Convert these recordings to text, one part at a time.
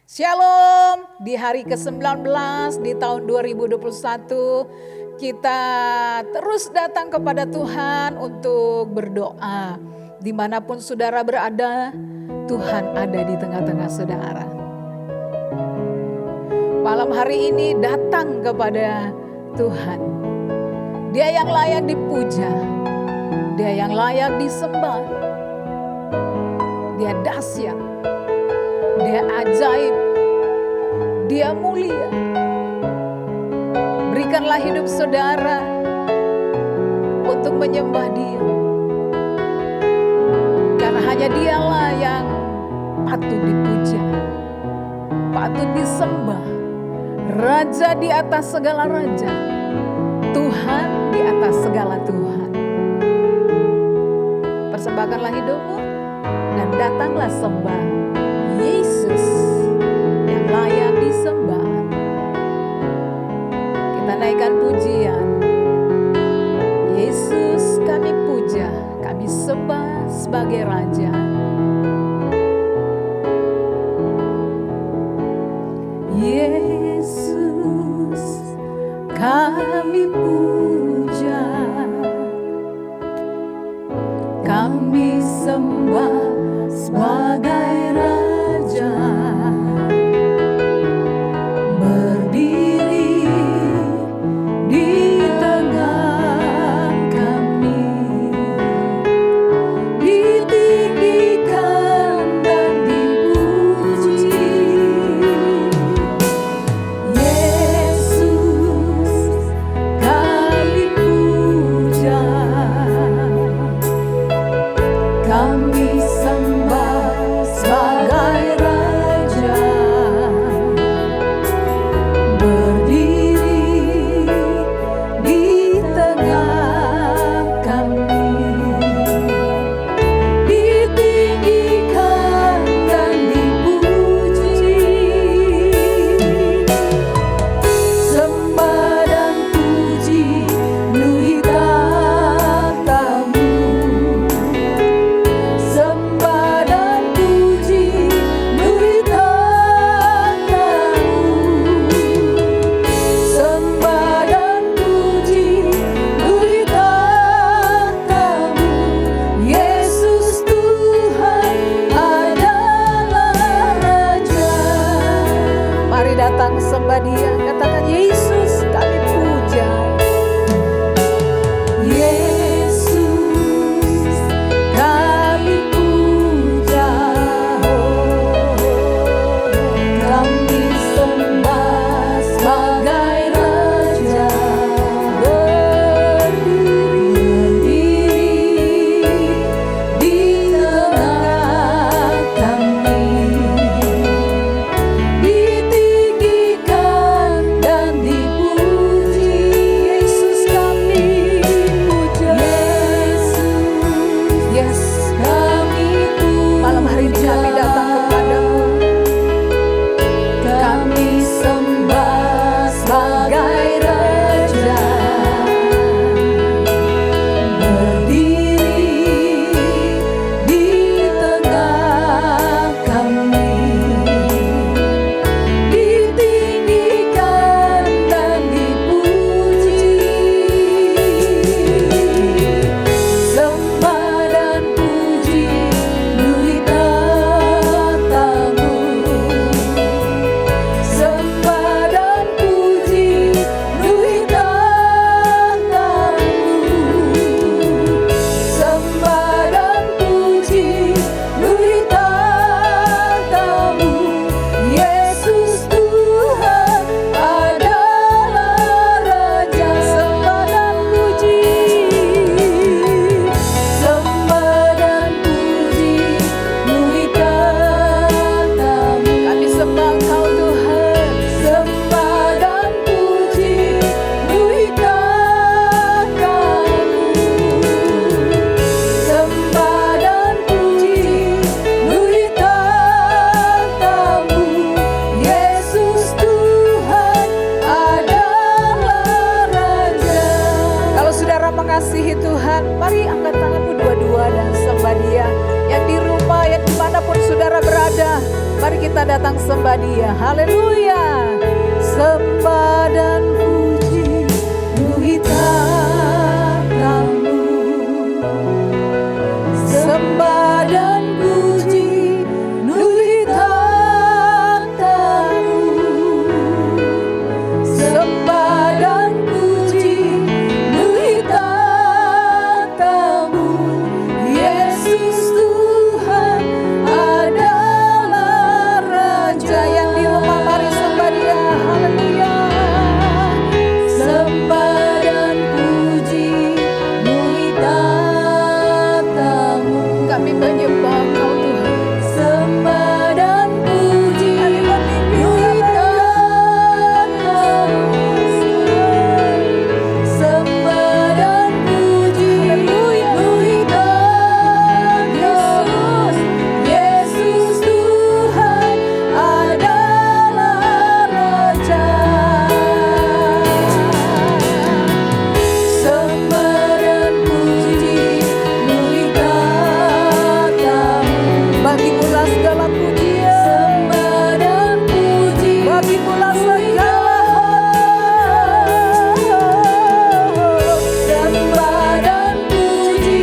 Shalom, di hari ke-19 di tahun 2021 kita terus datang kepada Tuhan untuk berdoa. Dimanapun saudara berada, Tuhan ada di tengah-tengah saudara. Malam hari ini datang kepada Tuhan. Dia yang layak dipuja, Dia yang layak disembah. Dia dahsyat, Dia ajaib, Dia mulia. Berikanlah hidup saudara untuk menyembah Dia. Karena hanya Dialah yang patut dipuja, patut disembah. Raja di atas segala raja, Tuhan di atas segala Tuhan. Persembahkanlah hidupmu dan datanglah sembah Yesus yang layak disembah. Kita naikkan pujian. Yesus kami puja, kami sembah sebagai Raja. Yesus kami puja, kami sembah sebagai Raja. Berdiri di tengah kami, ditinggikan dan dipuji. Yesus kami puja, kami sembah sebagai Raja. Berdiri di tengah kami, ditinggikan dan dipuji. Sembah dan puji penuhi tatamu. Sembah dan puji penuhi tatamu. Sembah dan puji penuhi tatamu. Yesus Tuhan adalah Raja. Mari datang sembah Dia, katakan Yesus kami puja. Yesus kami puja, kami sembah sebagai Raja. Berdiri di tengah kami, ditinggikan kita datang sembah Dia. Haleluya. Sembah dan puji penuhi tatamu. Sembah dan puji penuhi tatamu. Sembah dan puji penuhi tatamu. Yesus Tuhan adalah Raja. Yang di rumah mari sembah Dia. Haleluya. Sembah dan puji penuhi tatamu. Kami menyembah Engkau Tuhan. Sembah dan puji penuhi tatamu. Sembah dan puji penuhi tatamu. Yesus Tuhan adalah Raja. Sembah dan puji penuhi tatamu. Bagimulah segala pujian. Sembah dan puji. Bagimulah segala sembah dan puji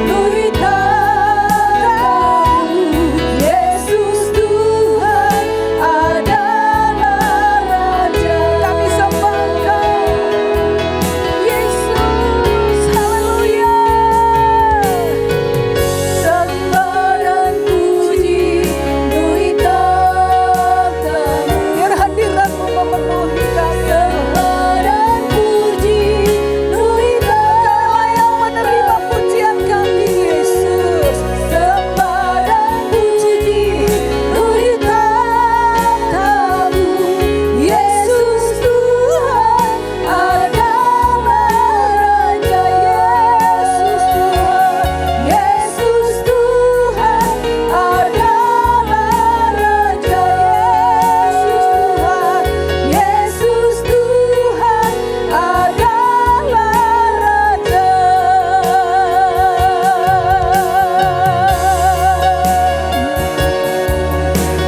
penuhi tatamu. Yesus Tuhan adalah Raja. Kami sembah Engkau, Yesus. Haleluya. Sembah dan puji penuhi tatamu. Biar hadirat-Mu memenuhi kami. Sembah dan puji penuhi tatamu. Yang menerima pujian kami, Yesus. Sembah dan puji penuhi tatamu. Yesus Tuhan adalah Raja. Yesus Tuhan. Yesus Tuhan adalah Raja. Yesus Tuhan. Yesus Tuhan adalah Raja.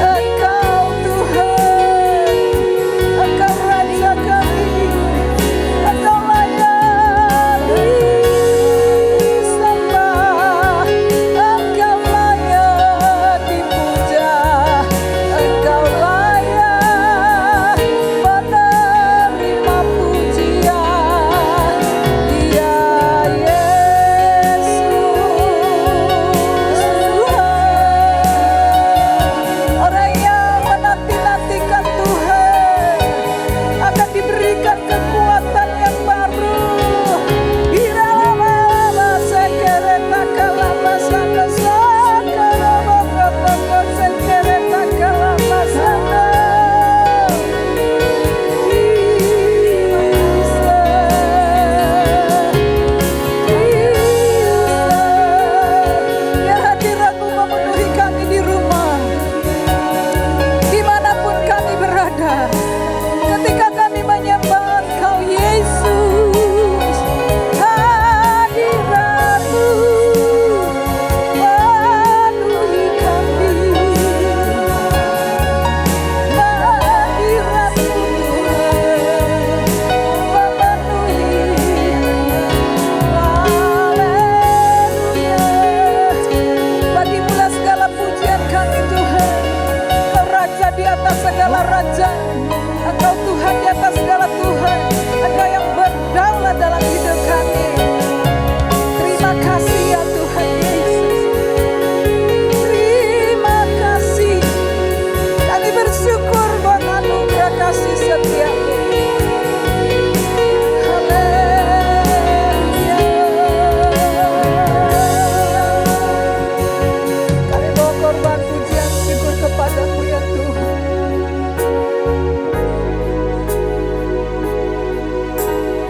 Engkau Tuhan, Engkau Raja kami, Engkau layak disembah, Engkau layak dipuja, Engkau layak menerima pujian. Ya Yesus Tuhan. Orang yang menanti-nantikan Tuhan akan diberikan kekuatan yang baru. Irama sekereta kalama sana sakarama kapaka sekereta kalama sana. Biar hadirat-Mu memenuhi kami di rumah, dimanapun kami berada. Ketika kami menyembah Engkau, Yesus, hadirat-Mu memenuhi kami. Hadirat-Mu memenuhi. Haleluya. Bagimulah segala pujian kami Tuhan. Engkau Raja di atas segala raja. Engkau Tuhan di atas segala Tuhan. Engkau yang berdaulat dalam hidup kami. Terima kasih ya Tuhan Yesus. Terima kasih. Kami bersyukur buat anugerah kasih setia-Mu. Haleluya. Kami bawa korban pujian syukur kepada-Mu ya Tuhan.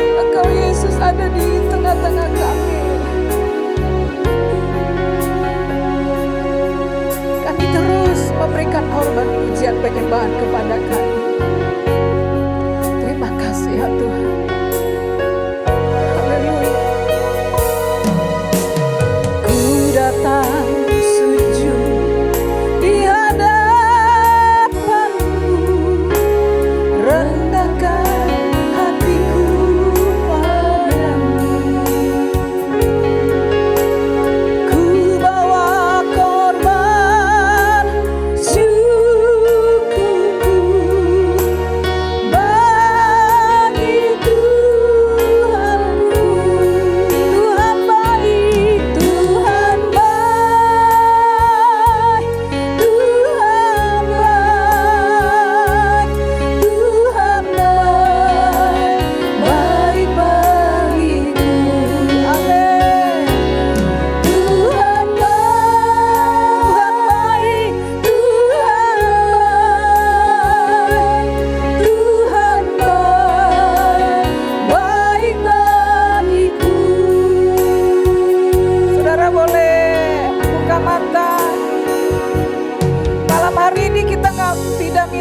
Engkau Yesus ada di tengah-tengah kami. Kami terus memberikan korban pujian penyembahan kepada kami. Terima kasih ya Tuhan. Haleluya. Ku datang sujud di hadapan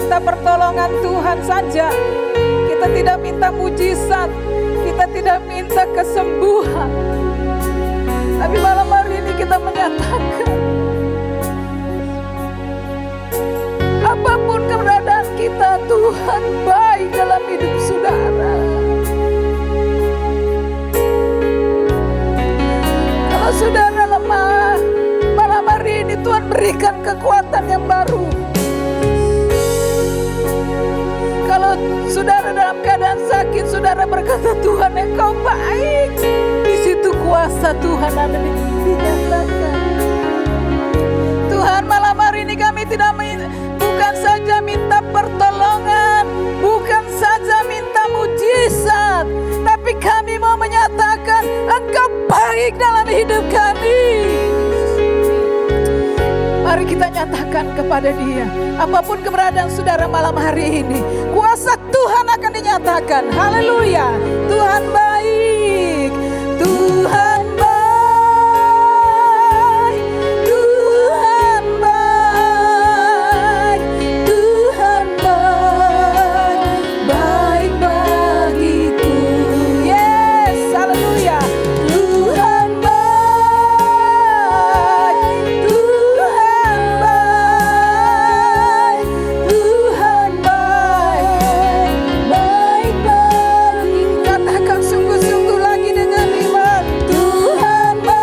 minta pertolongan Tuhan saja. Kita tidak minta mujizat, kita tidak minta kesembuhan. Tapi malam hari ini kita menyatakan, apapun keberadaan kita, Tuhan baik dalam hidup saudara. Kalau saudara lemah, malam hari ini Tuhan berikan kekuatan yang baru. Kalau saudara dalam keadaan sakit, saudara berkata, Tuhan Engkau baik. Di situ kuasa Tuhan ada dinyatakan. Tuhan, malam hari ini kami tidak bukan saja minta pertolongan, bukan saja minta mujizat, tapi kami mau menyatakan Engkau baik dalam hidup kami. Mari kita nyatakan kepada Dia, apapun keberadaan saudara malam hari ini, kuasa Tuhan akan dinyatakan. Haleluya, Tuhan baik, Tuhan baik, Tuhan baik, Tuhan baik, baik bagiku. Yes, haleluya, Tuhan baik, Tuhan baik, Tuhan baik, baik bagi. Katakan sungguh-sungguh lagi dengan iman, Tuhan baik,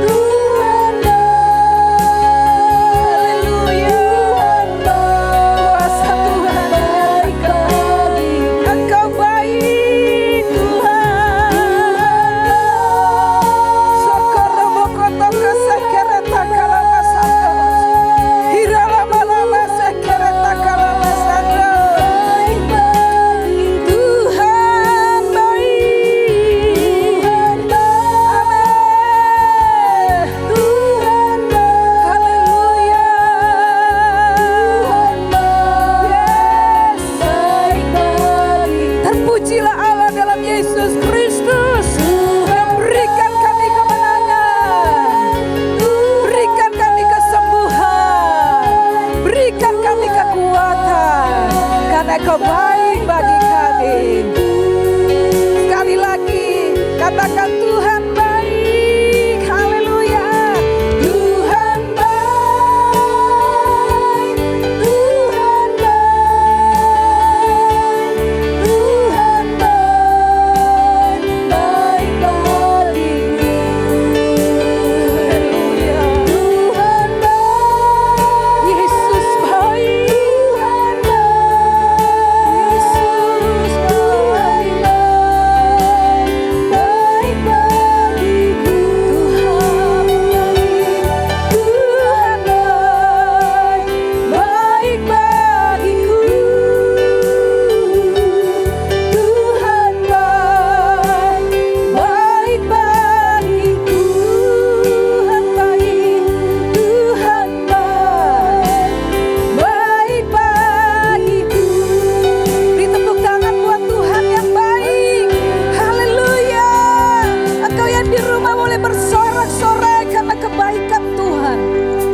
Tuhan baik, haleluya, kuasa Tuhan baik bagi. Engkau baik Tuhan. Sokoro bokoto kesekereta kalama santos, hiralama-lama sekereta kalama santos. Tuhan baik, Tuhan baik, Tuhan baik, haleluya, Tuhan baik, yes, baik bagi. Terpujilah Allah dalam Yesus Kristus yang berikan kami kemenangan, berikan kami kesembuhan, berikan kami kekuatan, karena Kau baik bagi kami. Sekali lagi katakan, Tuhan baik, haleluya, Tuhan baik, Tuhan baik, Tuhan baik, baik bagiku. Haleluya, Tuhan baik, Yesus baik, Tuhan baik, Yesus Tuhan baik, baik bagiku. Tuhan baik, Tuhan baik, baik bagiku. Tuhan baik, baik bagiku. Tuhan baik, Tuhan baik, baik bagiku. Beri tepuk tangan buat Tuhan yang baik. Haleluya. Engkau yang di rumah boleh bersorak-sorai karena kebaikan Tuhan,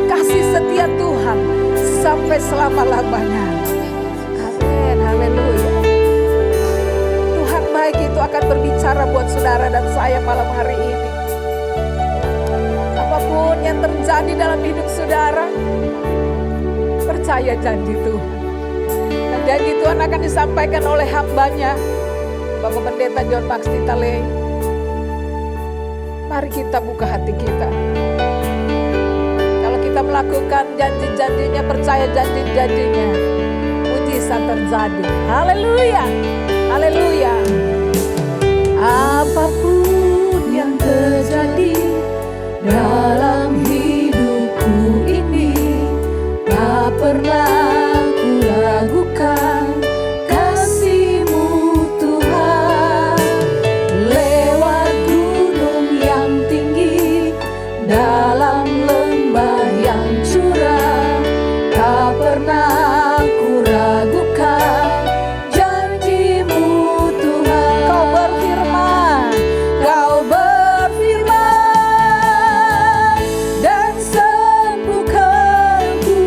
kasih setia Tuhan sampai selama-lamanya. Amin, haleluya. Tuhan baik itu akan berbicara buat saudara dan saya malam hari ini. Apapun yang terjadi dalam hidup saudara, percaya janji Tuhan. Dan janji Tuhan akan disampaikan oleh hambanya, Bapak Pendeta John Max Titale. Mari kita buka hati kita. Kalau kita melakukan janji-janjinya, percaya janji-janjinya, mujizat terjadi. Haleluya, haleluya. Apapun yang terjadi dalam hidupku ini, tak pernah ku ragukan kasih-Mu Tuhan. Lewat gunung yang tinggi, dalam lembah yang curam, tak pernah ku ragukan janji-Mu Tuhan. Kau berfirman, Kau berfirman dan sembuhkanku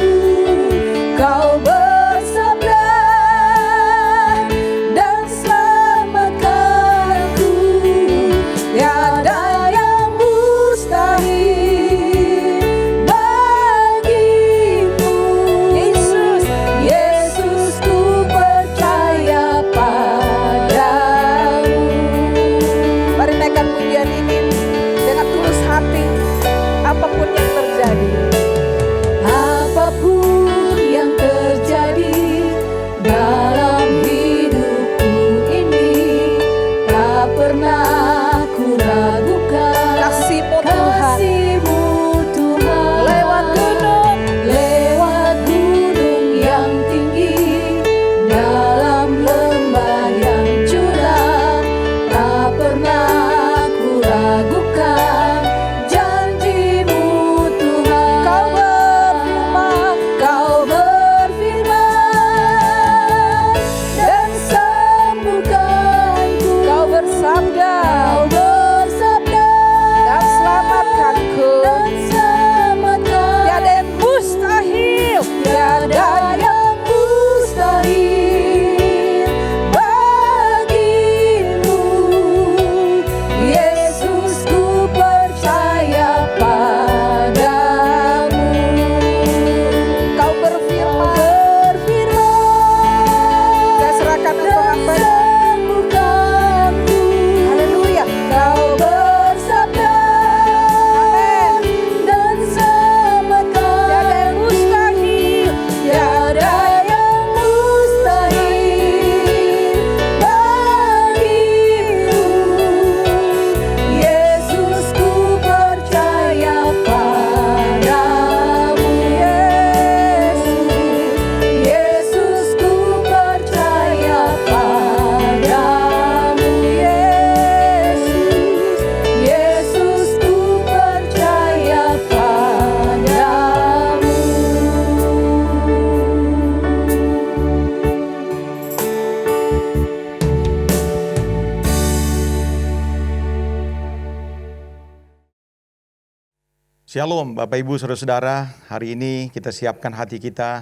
Shalom Bapak Ibu Saudara-saudara, hari ini kita siapkan hati kita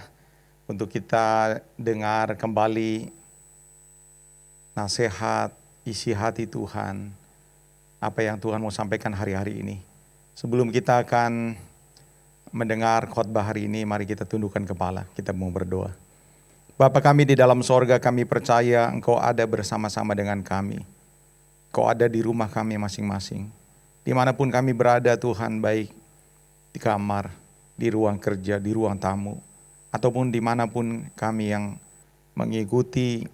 untuk kita dengar kembali nasihat, isi hati Tuhan, apa yang Tuhan mau sampaikan hari-hari ini. Sebelum kita akan mendengar khotbah hari ini, mari kita tundukkan kepala, kita mau berdoa. Bapa kami di dalam sorga, kami percaya Engkau ada bersama-sama dengan kami. Engkau ada di rumah kami masing-masing. Dimanapun kami berada Tuhan, baik di kamar, di ruang kerja, di ruang tamu, ataupun dimanapun kami yang mengikuti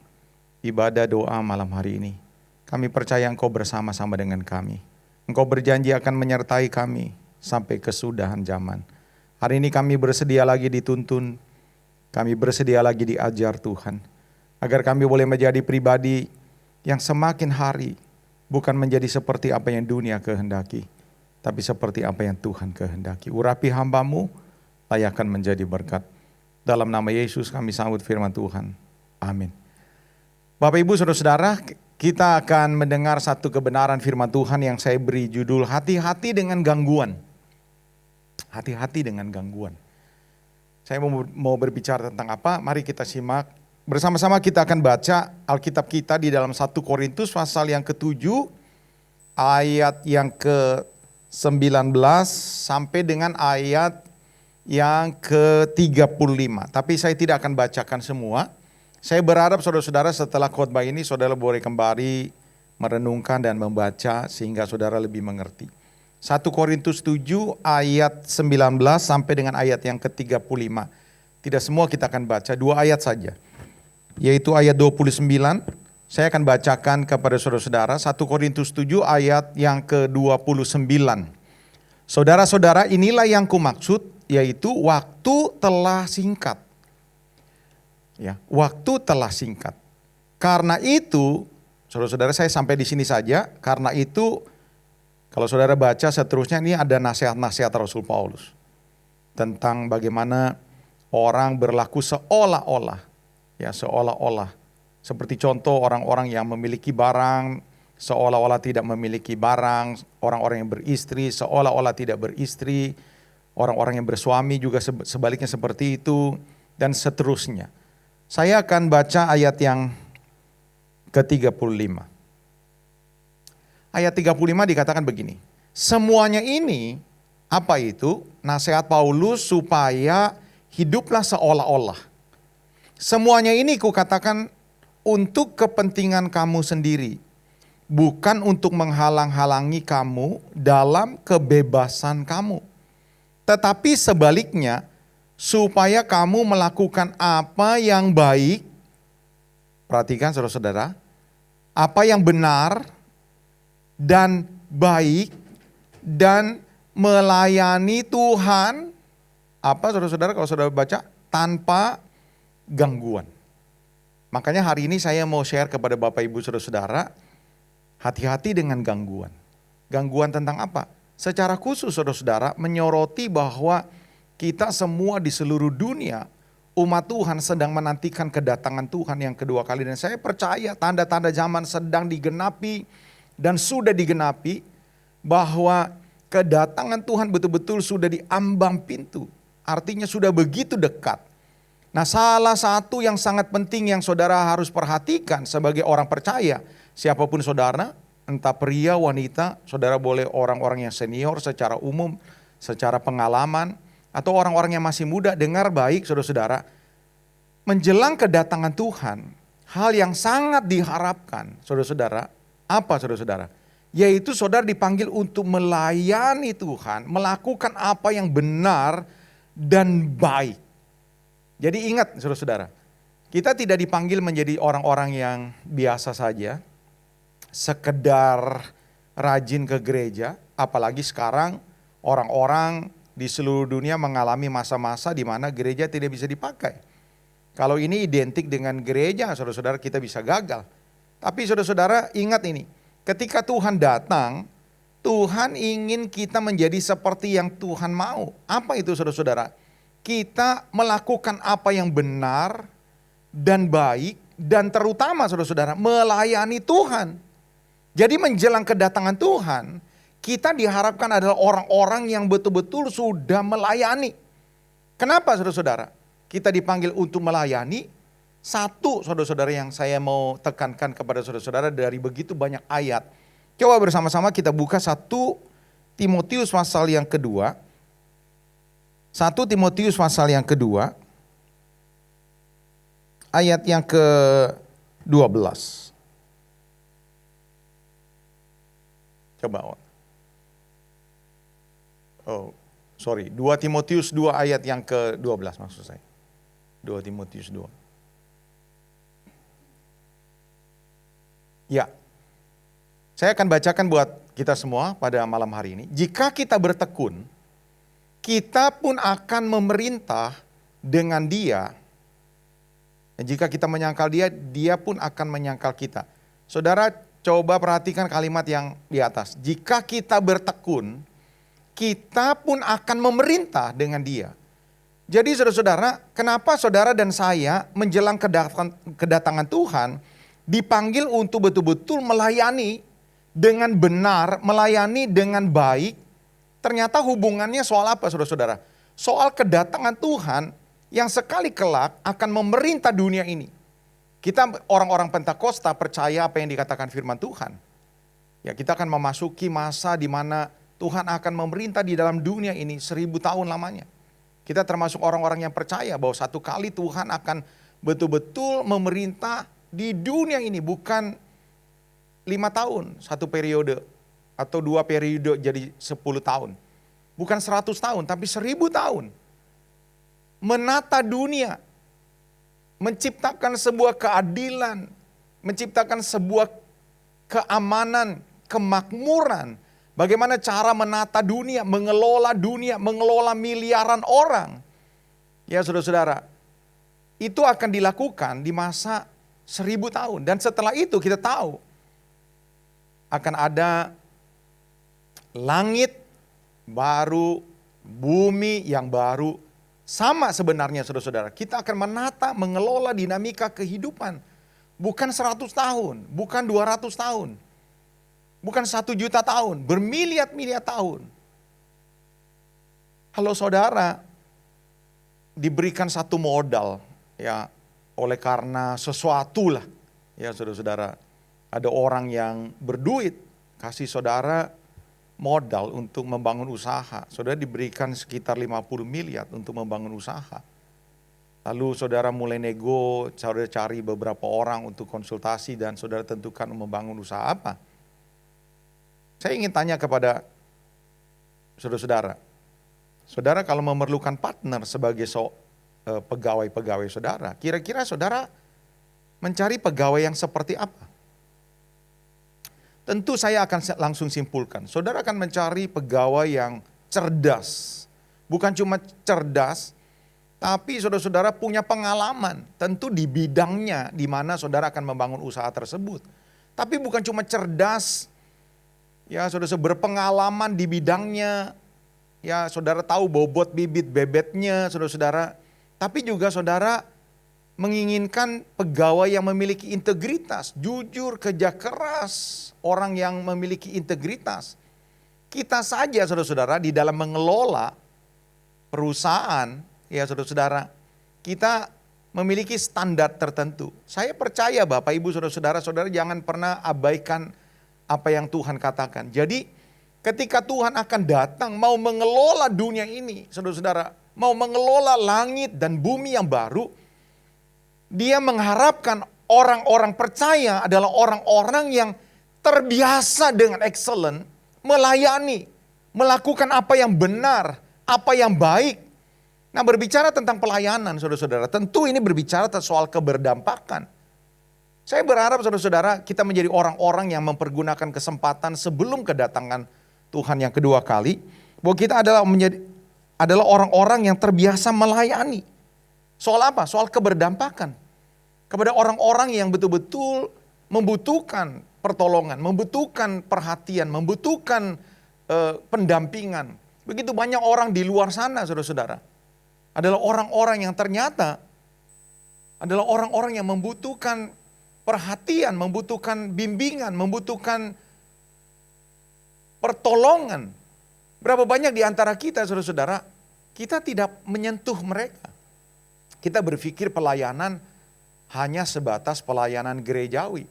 ibadah doa malam hari ini. Kami percaya Engkau bersama-sama dengan kami. Engkau berjanji akan menyertai kami sampai kesudahan zaman. Hari ini kami bersedia lagi dituntun, kami bersedia lagi diajar Tuhan, agar kami boleh menjadi pribadi yang semakin hari bukan menjadi seperti apa yang dunia kehendaki, tapi seperti apa yang Tuhan kehendaki. Urapi hamba-Mu, layakan menjadi berkat. Dalam nama Yesus kami sambut firman Tuhan. Amin. Bapak Ibu Saudara-saudara, kita akan mendengar satu kebenaran firman Tuhan yang saya beri judul hati-hati dengan gangguan. Hati-hati dengan gangguan. Saya mau berbicara tentang apa? Mari kita simak. Bersama-sama kita akan baca Alkitab kita di dalam 1 Korintus pasal yang ke-7 ayat yang ke-19 sampai dengan ayat yang ke-35. Tapi saya tidak akan bacakan semua. Saya berharap saudara-saudara setelah khotbah ini saudara boleh kembali merenungkan dan membaca sehingga saudara lebih mengerti. 1 Korintus 7 ayat 19 sampai dengan ayat yang ke-35. Tidak semua kita akan baca, 2 ayat saja. Yaitu ayat 29. Saya akan bacakan kepada saudara-saudara 1 Korintus 7 ayat yang ke-29. Saudara-saudara, inilah yang kumaksud, yaitu waktu telah singkat. Ya, waktu telah singkat. Karena itu, saudara-saudara saya sampai di sini saja. Karena itu, kalau saudara baca seterusnya ini ada nasihat-nasihat Rasul Paulus. Tentang bagaimana orang berlaku seolah-olah. Ya, seolah-olah. Seperti contoh orang-orang yang memiliki barang, seolah-olah tidak memiliki barang. Orang-orang yang beristri, seolah-olah tidak beristri. Orang-orang yang bersuami juga sebaliknya seperti itu. Dan seterusnya. Saya akan baca ayat yang ke-35. Ayat 35 dikatakan begini. Semuanya ini, apa itu? Nasihat Paulus supaya hiduplah seolah-olah. Semuanya ini kukatakan untuk kepentingan kamu sendiri. Bukan untuk menghalang-halangi kamu dalam kebebasan kamu. Tetapi sebaliknya, supaya kamu melakukan apa yang baik. Perhatikan saudara-saudara. Apa yang benar dan baik dan melayani Tuhan. Apa saudara-saudara kalau saudara baca? Tanpa gangguan. Makanya hari ini saya mau share kepada Bapak Ibu Saudara-saudara, hati-hati dengan gangguan. Gangguan tentang apa? Secara khusus saudara-saudara menyoroti bahwa kita semua di seluruh dunia, umat Tuhan sedang menantikan kedatangan Tuhan yang kedua kali. Dan saya percaya tanda-tanda zaman sedang digenapi dan sudah digenapi, bahwa kedatangan Tuhan betul-betul sudah di ambang pintu. Artinya sudah begitu dekat. Nah, salah satu yang sangat penting yang saudara harus perhatikan sebagai orang percaya, siapapun saudara, entah pria, wanita, saudara boleh orang-orang yang senior secara umum, secara pengalaman, atau orang-orang yang masih muda, dengar baik saudara-saudara. Menjelang kedatangan Tuhan, hal yang sangat diharapkan saudara-saudara, apa saudara-saudara? Yaitu saudara dipanggil untuk melayani Tuhan, melakukan apa yang benar dan baik. Jadi ingat saudara-saudara, kita tidak dipanggil menjadi orang-orang yang biasa saja, sekedar rajin ke gereja, apalagi sekarang orang-orang di seluruh dunia mengalami masa-masa di mana gereja tidak bisa dipakai. Kalau ini identik dengan gereja, saudara-saudara kita bisa gagal. Tapi saudara-saudara ingat ini, ketika Tuhan datang, Tuhan ingin kita menjadi seperti yang Tuhan mau. Apa itu saudara-saudara? Kita melakukan apa yang benar dan baik, dan terutama saudara-saudara melayani Tuhan. Jadi menjelang kedatangan Tuhan, Kita diharapkan adalah orang-orang yang betul-betul sudah melayani. Kenapa saudara-saudara? Kita dipanggil untuk melayani. Satu, saudara-saudara, yang saya mau tekankan kepada saudara-saudara dari begitu banyak ayat. Coba bersama-sama kita buka 1 Timotius pasal yang kedua. 1 Timotius pasal yang kedua. Ayat yang ke-12. Coba. 2 Timotius 2 ayat yang ke-12 maksud saya. 2 Timotius 2. Ya. Saya akan bacakan buat kita semua pada malam hari ini. Jika kita bertekun, kita pun akan memerintah dengan Dia. Dan jika kita menyangkal Dia, Dia pun akan menyangkal kita. Saudara, coba perhatikan kalimat yang di atas. Jika kita bertekun, kita pun akan memerintah dengan Dia. Jadi saudara-saudara, kenapa saudara dan saya menjelang kedatangan Tuhan dipanggil untuk betul-betul melayani dengan benar, melayani dengan baik? Ternyata hubungannya soal apa saudara-saudara? Soal kedatangan Tuhan yang sekali kelak akan memerintah dunia ini. Kita orang-orang Pentakosta percaya apa yang dikatakan firman Tuhan. Ya, kita akan memasuki masa di mana Tuhan akan memerintah di dalam dunia ini 1000 tahun lamanya. Kita termasuk orang-orang yang percaya bahwa satu kali Tuhan akan betul-betul memerintah di dunia ini. Bukan 5 tahun, 1 periode. Atau 2 periode jadi 10 tahun. Bukan 100 tahun, tapi 1000 tahun. Menata dunia. Menciptakan sebuah keadilan. Menciptakan sebuah keamanan, kemakmuran. Bagaimana cara menata dunia, mengelola miliaran orang. Ya saudara-saudara, itu akan dilakukan di masa 1000 tahun. Dan setelah itu kita tahu akan ada langit baru, bumi yang baru. Sama sebenarnya saudara-saudara, kita akan menata, mengelola dinamika kehidupan. Bukan 100 tahun, bukan 200 tahun. Bukan 1 juta tahun, bermiliat-miliat tahun. Kalau saudara diberikan satu modal, ya oleh karena sesuatu lah, ya saudara-saudara, ada orang yang berduit, kasih saudara modal untuk membangun usaha. Saudara diberikan sekitar 50 miliar untuk membangun usaha. Lalu saudara mulai nego, saudara cari beberapa orang untuk konsultasi dan saudara tentukan membangun usaha apa. Saya ingin tanya kepada saudara-saudara. Saudara kalau memerlukan partner sebagai pegawai-pegawai saudara, kira-kira saudara mencari pegawai yang seperti apa? Tentu saya akan langsung simpulkan. Saudara akan mencari pegawai yang cerdas. Bukan cuma cerdas, tapi saudara-saudara punya pengalaman. Tentu di bidangnya di mana saudara akan membangun usaha tersebut. Tapi bukan cuma cerdas, ya saudara berpengalaman di bidangnya, ya saudara tahu bobot bibit bebetnya saudara-saudara. Tapi juga saudara menginginkan pegawai yang memiliki integritas, jujur, kerja keras, orang yang memiliki integritas. Kita saja saudara-saudara di dalam mengelola perusahaan, ya saudara-saudara, kita memiliki standar tertentu. Saya percaya Bapak Ibu saudara-saudara, saudara jangan pernah abaikan apa yang Tuhan katakan. Jadi ketika Tuhan akan datang mau mengelola dunia ini, saudara-saudara, mau mengelola langit dan bumi yang baru, Dia mengharapkan orang-orang percaya adalah orang-orang yang terbiasa dengan excellent, melayani, melakukan apa yang benar, apa yang baik. Nah, berbicara tentang pelayanan saudara-saudara, tentu ini berbicara soal keberdampakan. Saya berharap saudara-saudara kita menjadi orang-orang yang mempergunakan kesempatan sebelum kedatangan Tuhan yang kedua kali, bahwa kita adalah orang-orang yang terbiasa melayani. Soal apa? Soal keberdampakan. Kepada orang-orang yang betul-betul membutuhkan pertolongan, membutuhkan perhatian, membutuhkan pendampingan. Begitu banyak orang di luar sana saudara-saudara. Adalah orang-orang yang ternyata adalah orang-orang yang membutuhkan perhatian, membutuhkan bimbingan, membutuhkan pertolongan. Berapa banyak di antara kita, saudara-saudara, kita tidak menyentuh mereka. Kita berpikir pelayanan hanya sebatas pelayanan gerejawi.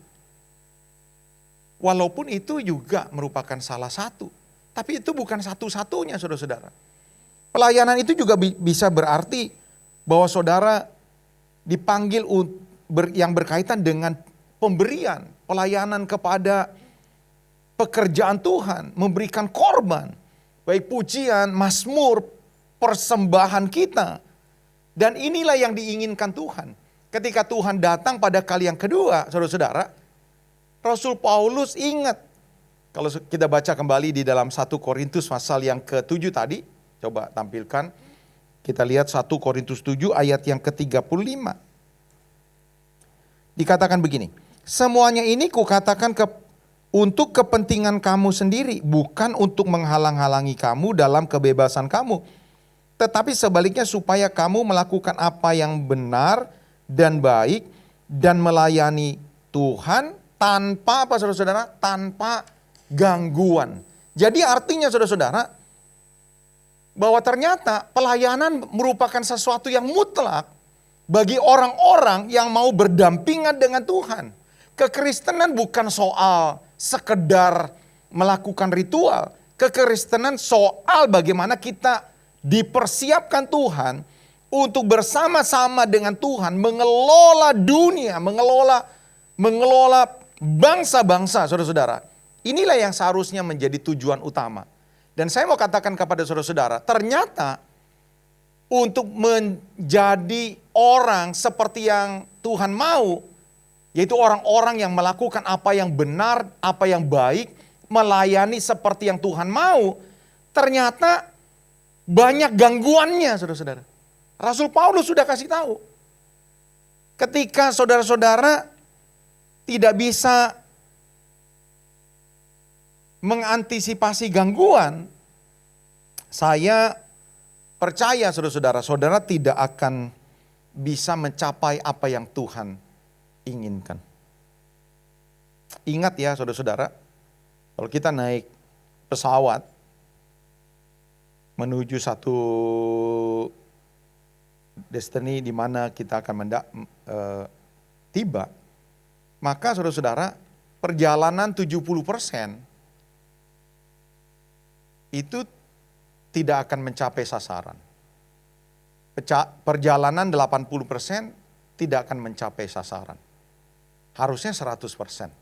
Walaupun itu juga merupakan salah satu. Tapi itu bukan satu-satunya, saudara-saudara. Pelayanan itu juga bisa berarti bahwa saudara dipanggil yang berkaitan dengan pemberian, pelayanan kepada pekerjaan Tuhan, memberikan korban, baik pujian, mazmur, persembahan kita. Dan inilah yang diinginkan Tuhan. Ketika Tuhan datang pada kali yang kedua, saudara-saudara, Rasul Paulus ingat. Kalau kita baca kembali di dalam 1 Korintus pasal yang ke-7 tadi, coba tampilkan. Kita lihat 1 Korintus 7 ayat yang ke-35. Dikatakan begini, semuanya ini kukatakan untuk kepentingan kamu sendiri, bukan untuk menghalang-halangi kamu dalam kebebasan kamu. Tetapi sebaliknya supaya kamu melakukan apa yang benar dan baik dan melayani Tuhan tanpa apa, saudara-saudara? Tanpa gangguan. Jadi artinya, saudara-saudara, bahwa ternyata pelayanan merupakan sesuatu yang mutlak bagi orang-orang yang mau berdampingan dengan Tuhan. Kekristenan bukan soal sekedar melakukan ritual. Kekristenan soal bagaimana kita dipersiapkan Tuhan untuk bersama-sama dengan Tuhan mengelola dunia, mengelola bangsa-bangsa, saudara-saudara. Inilah yang seharusnya menjadi tujuan utama. Dan saya mau katakan kepada saudara-saudara, ternyata untuk menjadi orang seperti yang Tuhan mau, yaitu orang-orang yang melakukan apa yang benar, apa yang baik, melayani seperti yang Tuhan mau, ternyata banyak gangguannya, saudara-saudara. Rasul Paulus sudah kasih tahu. Ketika saudara-saudara tidak bisa mengantisipasi gangguan, saya percaya saudara-saudara, saudara tidak akan bisa mencapai apa yang Tuhan inginkan. Ingat ya saudara-saudara, kalau kita naik pesawat menuju satu destiny di mana kita akan tiba, maka saudara-saudara perjalanan 70% itu tidak akan mencapai sasaran. Perjalanan 80% tidak akan mencapai sasaran. Harusnya 100%.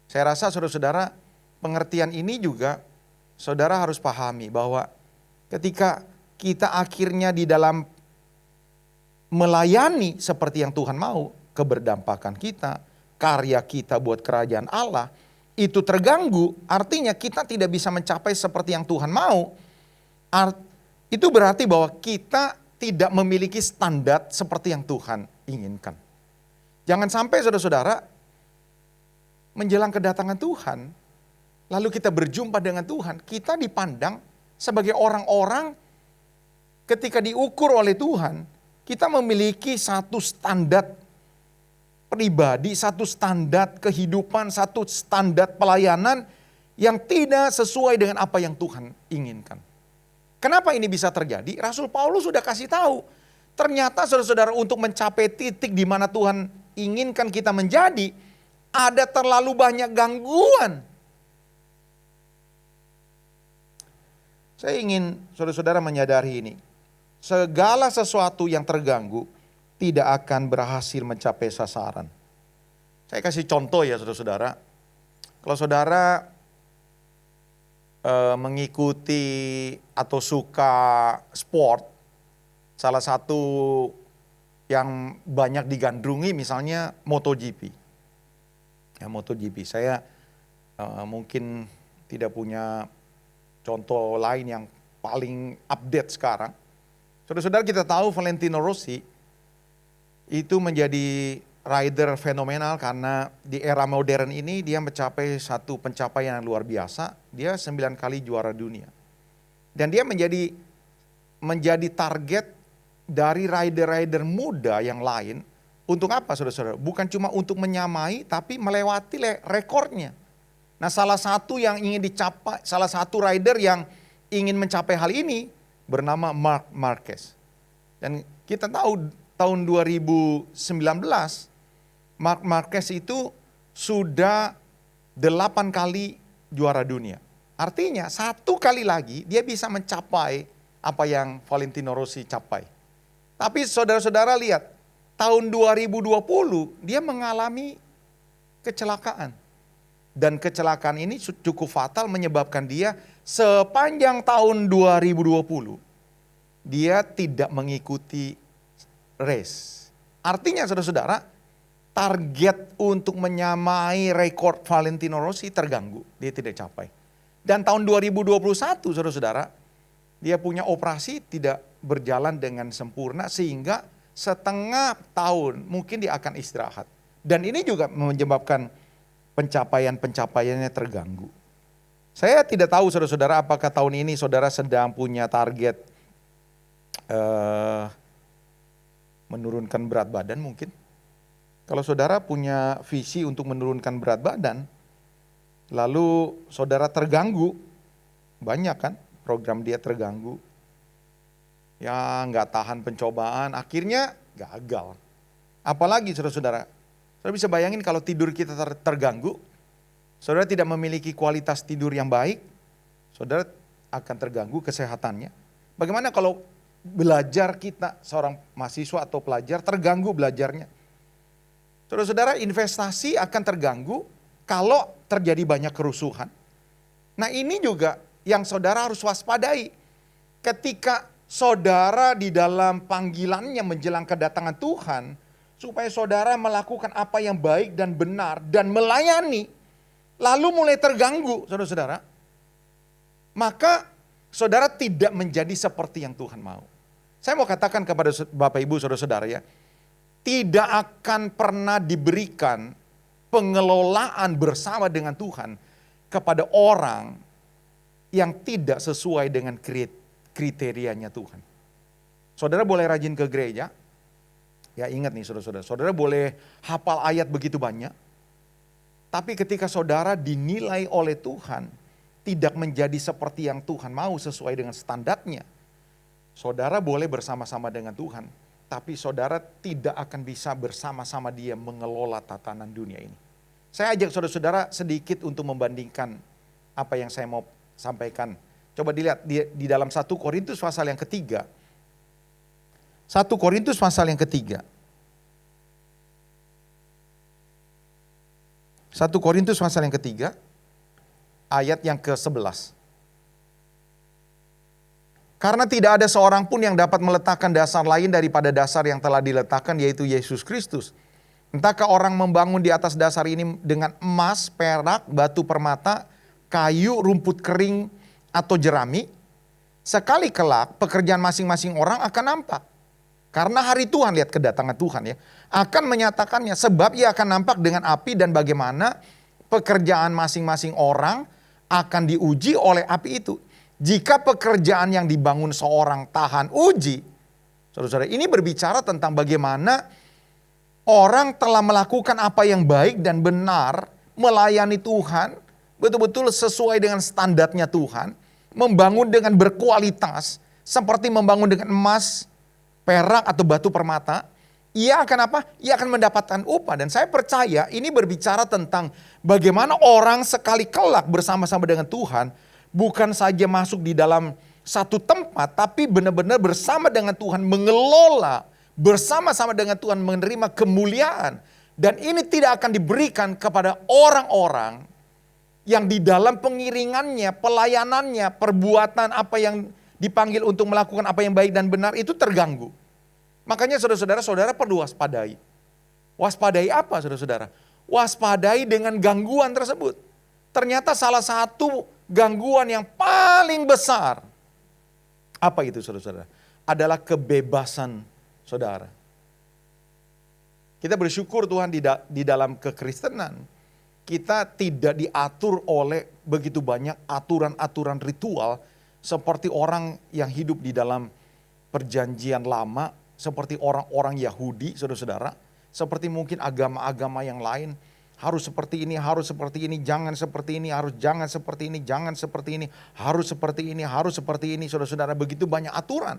Saya rasa saudara-saudara pengertian ini juga saudara harus pahami bahwa ketika kita akhirnya di dalam melayani seperti yang Tuhan mau, keberdampakan kita, karya kita buat kerajaan Allah, itu terganggu, artinya kita tidak bisa mencapai seperti yang Tuhan mau. Itu berarti bahwa kita tidak memiliki standar seperti yang Tuhan inginkan. Jangan sampai saudara-saudara menjelang kedatangan Tuhan, lalu kita berjumpa dengan Tuhan, kita dipandang sebagai orang-orang ketika diukur oleh Tuhan, kita memiliki satu standar pribadi, satu standar kehidupan, satu standar pelayanan yang tidak sesuai dengan apa yang Tuhan inginkan. Kenapa ini bisa terjadi? Rasul Paulus sudah kasih tahu. Ternyata saudara-saudara untuk mencapai titik di mana Tuhan inginkan kita menjadi, ada terlalu banyak gangguan. Saya ingin saudara-saudara menyadari ini. Segala sesuatu yang terganggu tidak akan berhasil mencapai sasaran. Saya kasih contoh ya saudara-saudara. Kalau saudara mengikuti atau suka sport, salah satu yang banyak digandrungi misalnya MotoGP. Ya, MotoGP, saya mungkin tidak punya contoh lain yang paling update sekarang. Saudara-saudara kita tahu Valentino Rossi itu menjadi rider fenomenal karena di era modern ini dia mencapai satu pencapaian yang luar biasa. Dia 9 kali juara dunia. Dan dia menjadi target dari rider-rider muda yang lain. Untuk apa saudara-saudara? Bukan cuma untuk menyamai tapi melewati rekornya. Nah, salah satu yang ingin dicapai, salah satu rider yang ingin mencapai hal ini bernama Mark Marquez. Dan kita tahu tahun 2019 Mark Marquez itu sudah 8 kali juara dunia. Artinya 1 kali lagi dia bisa mencapai apa yang Valentino Rossi capai. Tapi saudara-saudara lihat, tahun 2020 dia mengalami kecelakaan. Dan kecelakaan ini cukup fatal menyebabkan dia sepanjang tahun 2020 dia tidak mengikuti race. Artinya saudara-saudara, target untuk menyamai rekor Valentino Rossi terganggu, dia tidak capai. Dan tahun 2021 saudara-saudara, dia punya operasi tidak berjalan dengan sempurna sehingga setengah tahun mungkin dia akan istirahat. Dan ini juga menyebabkan pencapaiannya terganggu. Saya tidak tahu saudara-saudara apakah tahun ini saudara sedang punya target menurunkan berat badan mungkin. Kalau saudara punya visi untuk menurunkan berat badan, lalu saudara terganggu, banyak kan program dia terganggu. Ya nggak tahan pencobaan, akhirnya gagal. Apalagi saudara-saudara, saudara bisa bayangin kalau tidur kita terganggu, saudara tidak memiliki kualitas tidur yang baik, saudara akan terganggu kesehatannya. Bagaimana kalau belajar kita, seorang mahasiswa atau pelajar terganggu belajarnya? Saudara-saudara, investasi akan terganggu kalau terjadi banyak kerusuhan. Nah ini juga yang saudara harus waspadai. Ketika saudara di dalam panggilannya menjelang kedatangan Tuhan, supaya saudara melakukan apa yang baik dan benar dan melayani, lalu mulai terganggu saudara-saudara, maka saudara tidak menjadi seperti yang Tuhan mau. Saya mau katakan kepada Bapak Ibu saudara-saudara ya, tidak akan pernah diberikan pengelolaan bersama dengan Tuhan kepada orang yang tidak sesuai dengan kriterianya Tuhan. Saudara boleh rajin ke gereja, ya ingat nih saudara-saudara, saudara boleh hafal ayat begitu banyak, tapi ketika saudara dinilai oleh Tuhan tidak menjadi seperti yang Tuhan mau sesuai dengan standarnya, saudara boleh bersama-sama dengan Tuhan, tapi saudara tidak akan bisa bersama-sama Dia mengelola tatanan dunia ini. Saya ajak saudara-saudara sedikit untuk membandingkan apa yang saya mau sampaikan. Coba dilihat di dalam 1 Korintus pasal yang ketiga. 1 Korintus pasal yang ketiga. 1 Korintus pasal yang ketiga, ayat yang ke-11. Karena tidak ada seorang pun yang dapat meletakkan dasar lain daripada dasar yang telah diletakkan, yaitu Yesus Kristus. Entahkah orang membangun di atas dasar ini dengan emas, perak, batu permata, kayu, rumput kering, atau jerami, sekali kelak pekerjaan masing-masing orang akan nampak. Karena hari Tuhan, lihat kedatangan Tuhan ya, akan menyatakannya, sebab ia akan nampak dengan api dan bagaimana pekerjaan masing-masing orang akan diuji oleh api itu. Jika pekerjaan yang dibangun seorang tahan uji, saudara-saudara, ini berbicara tentang bagaimana orang telah melakukan apa yang baik dan benar, melayani Tuhan, betul-betul sesuai dengan standarnya Tuhan, membangun dengan berkualitas, seperti membangun dengan emas, perak atau batu permata, ia akan apa? Ia akan mendapatkan upah. Dan saya percaya ini berbicara tentang bagaimana orang sekali kelak bersama-sama dengan Tuhan, bukan saja masuk di dalam satu tempat, tapi benar-benar bersama dengan Tuhan mengelola, bersama-sama dengan Tuhan menerima kemuliaan. Dan ini tidak akan diberikan kepada orang-orang yang di dalam pengiringannya, pelayanannya, perbuatan apa yang dipanggil untuk melakukan apa yang baik dan benar itu terganggu. Makanya saudara-saudara, saudara perlu waspadai. Waspadai apa saudara-saudara? Waspadai dengan gangguan tersebut. Ternyata salah satu gangguan yang paling besar, apa itu saudara-saudara? Adalah kebebasan saudara. Kita bersyukur Tuhan di dalam kekristenan, kita tidak diatur oleh begitu banyak aturan-aturan ritual seperti orang yang hidup di dalam perjanjian lama, seperti orang-orang Yahudi, saudara-saudara, seperti mungkin agama-agama yang lain. harus seperti ini, harus seperti ini, jangan seperti ini, harus jangan seperti ini, jangan seperti ini, harus seperti ini, harus seperti ini. Saudara-saudara, begitu banyak aturan.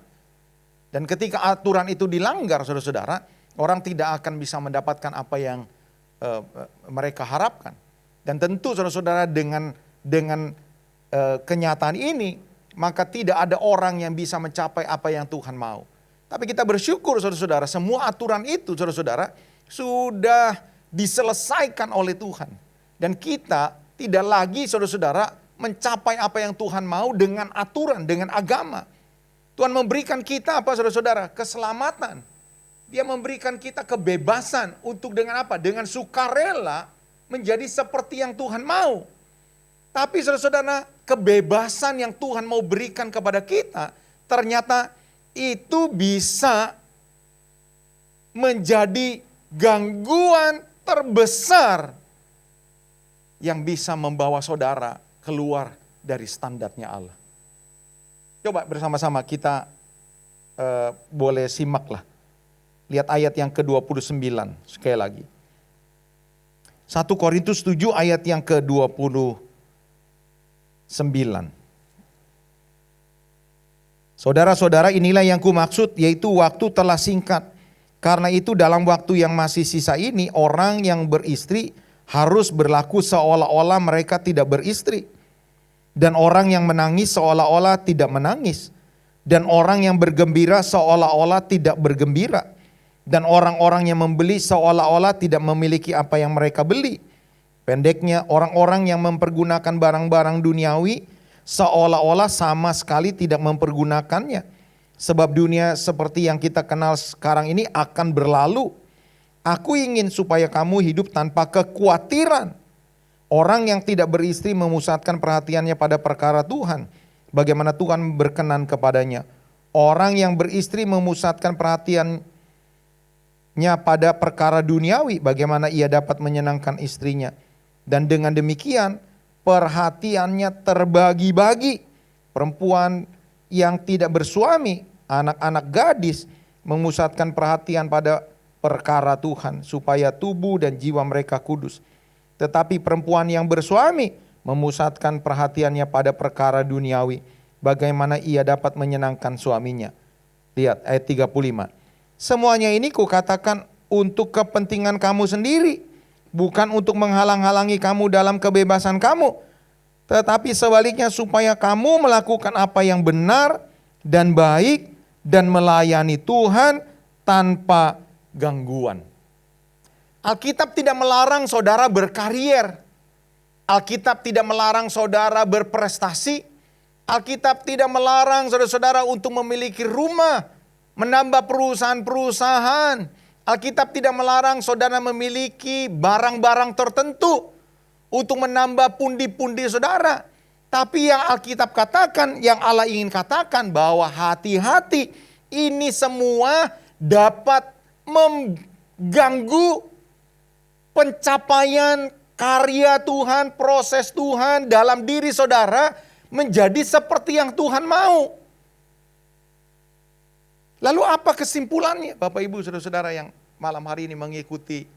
Dan ketika aturan itu dilanggar, saudara-saudara, orang tidak akan bisa mendapatkan apa yang mereka harapkan. Dan tentu saudara-saudara dengan kenyataan ini, maka tidak ada orang yang bisa mencapai apa yang Tuhan mau. Tapi kita bersyukur saudara-saudara, semua aturan itu saudara-saudara sudah diselesaikan oleh Tuhan. Dan kita tidak lagi saudara-saudara mencapai apa yang Tuhan mau dengan aturan, dengan agama. Tuhan memberikan kita apa saudara-saudara? Keselamatan. Dia memberikan kita kebebasan untuk dengan apa? Dengan sukarela menjadi seperti yang Tuhan mau. Tapi saudara-saudara, kebebasan yang Tuhan mau berikan kepada kita ternyata itu bisa menjadi gangguan terbesar yang bisa membawa saudara keluar dari standarnya Allah. Coba bersama-sama kita boleh simaklah. Lihat ayat yang ke-29 sekali lagi. 1 Korintus 7 ayat yang ke-29. Saudara-saudara, inilah yang kumaksud, yaitu waktu telah singkat. Karena itu dalam waktu yang masih sisa ini, orang yang beristri harus berlaku seolah-olah mereka tidak beristri. Dan orang yang menangis seolah-olah tidak menangis. Dan orang yang bergembira seolah-olah tidak bergembira. Dan orang-orang yang membeli seolah-olah tidak memiliki apa yang mereka beli. Pendeknya, orang-orang yang mempergunakan barang-barang duniawi seolah-olah sama sekali tidak mempergunakannya. Sebab dunia seperti yang kita kenal sekarang ini akan berlalu. Aku ingin supaya kamu hidup tanpa kekhawatiran. Orang yang tidak beristri memusatkan perhatiannya pada perkara Tuhan, bagaimana Tuhan berkenan kepadanya. Orang yang beristri memusatkan perhatiannya pada perkara duniawi, bagaimana ia dapat menyenangkan istrinya. Dan dengan demikian perhatiannya terbagi-bagi. Perempuan yang tidak bersuami, anak-anak gadis, memusatkan perhatian pada perkara Tuhan, supaya tubuh dan jiwa mereka kudus. Tetapi perempuan yang bersuami memusatkan perhatiannya pada perkara duniawi, bagaimana ia dapat menyenangkan suaminya. Lihat ayat 35. Semuanya ini kukatakan untuk kepentingan kamu sendiri, bukan untuk menghalang-halangi kamu dalam kebebasan kamu, tetapi sebaliknya supaya kamu melakukan apa yang benar dan baik dan melayani Tuhan tanpa gangguan. Alkitab tidak melarang saudara berkarier. Alkitab tidak melarang saudara berprestasi. Alkitab tidak melarang saudara-saudara untuk memiliki rumah, menambah perusahaan-perusahaan. Alkitab tidak melarang saudara memiliki barang-barang tertentu untuk menambah pundi-pundi saudara. Tapi yang Alkitab katakan, yang Allah ingin katakan bahwa hati-hati ini semua dapat mengganggu pencapaian karya Tuhan, proses Tuhan dalam diri saudara menjadi seperti yang Tuhan mau. Lalu apa kesimpulannya Bapak Ibu Saudara-saudara yang malam hari ini mengikuti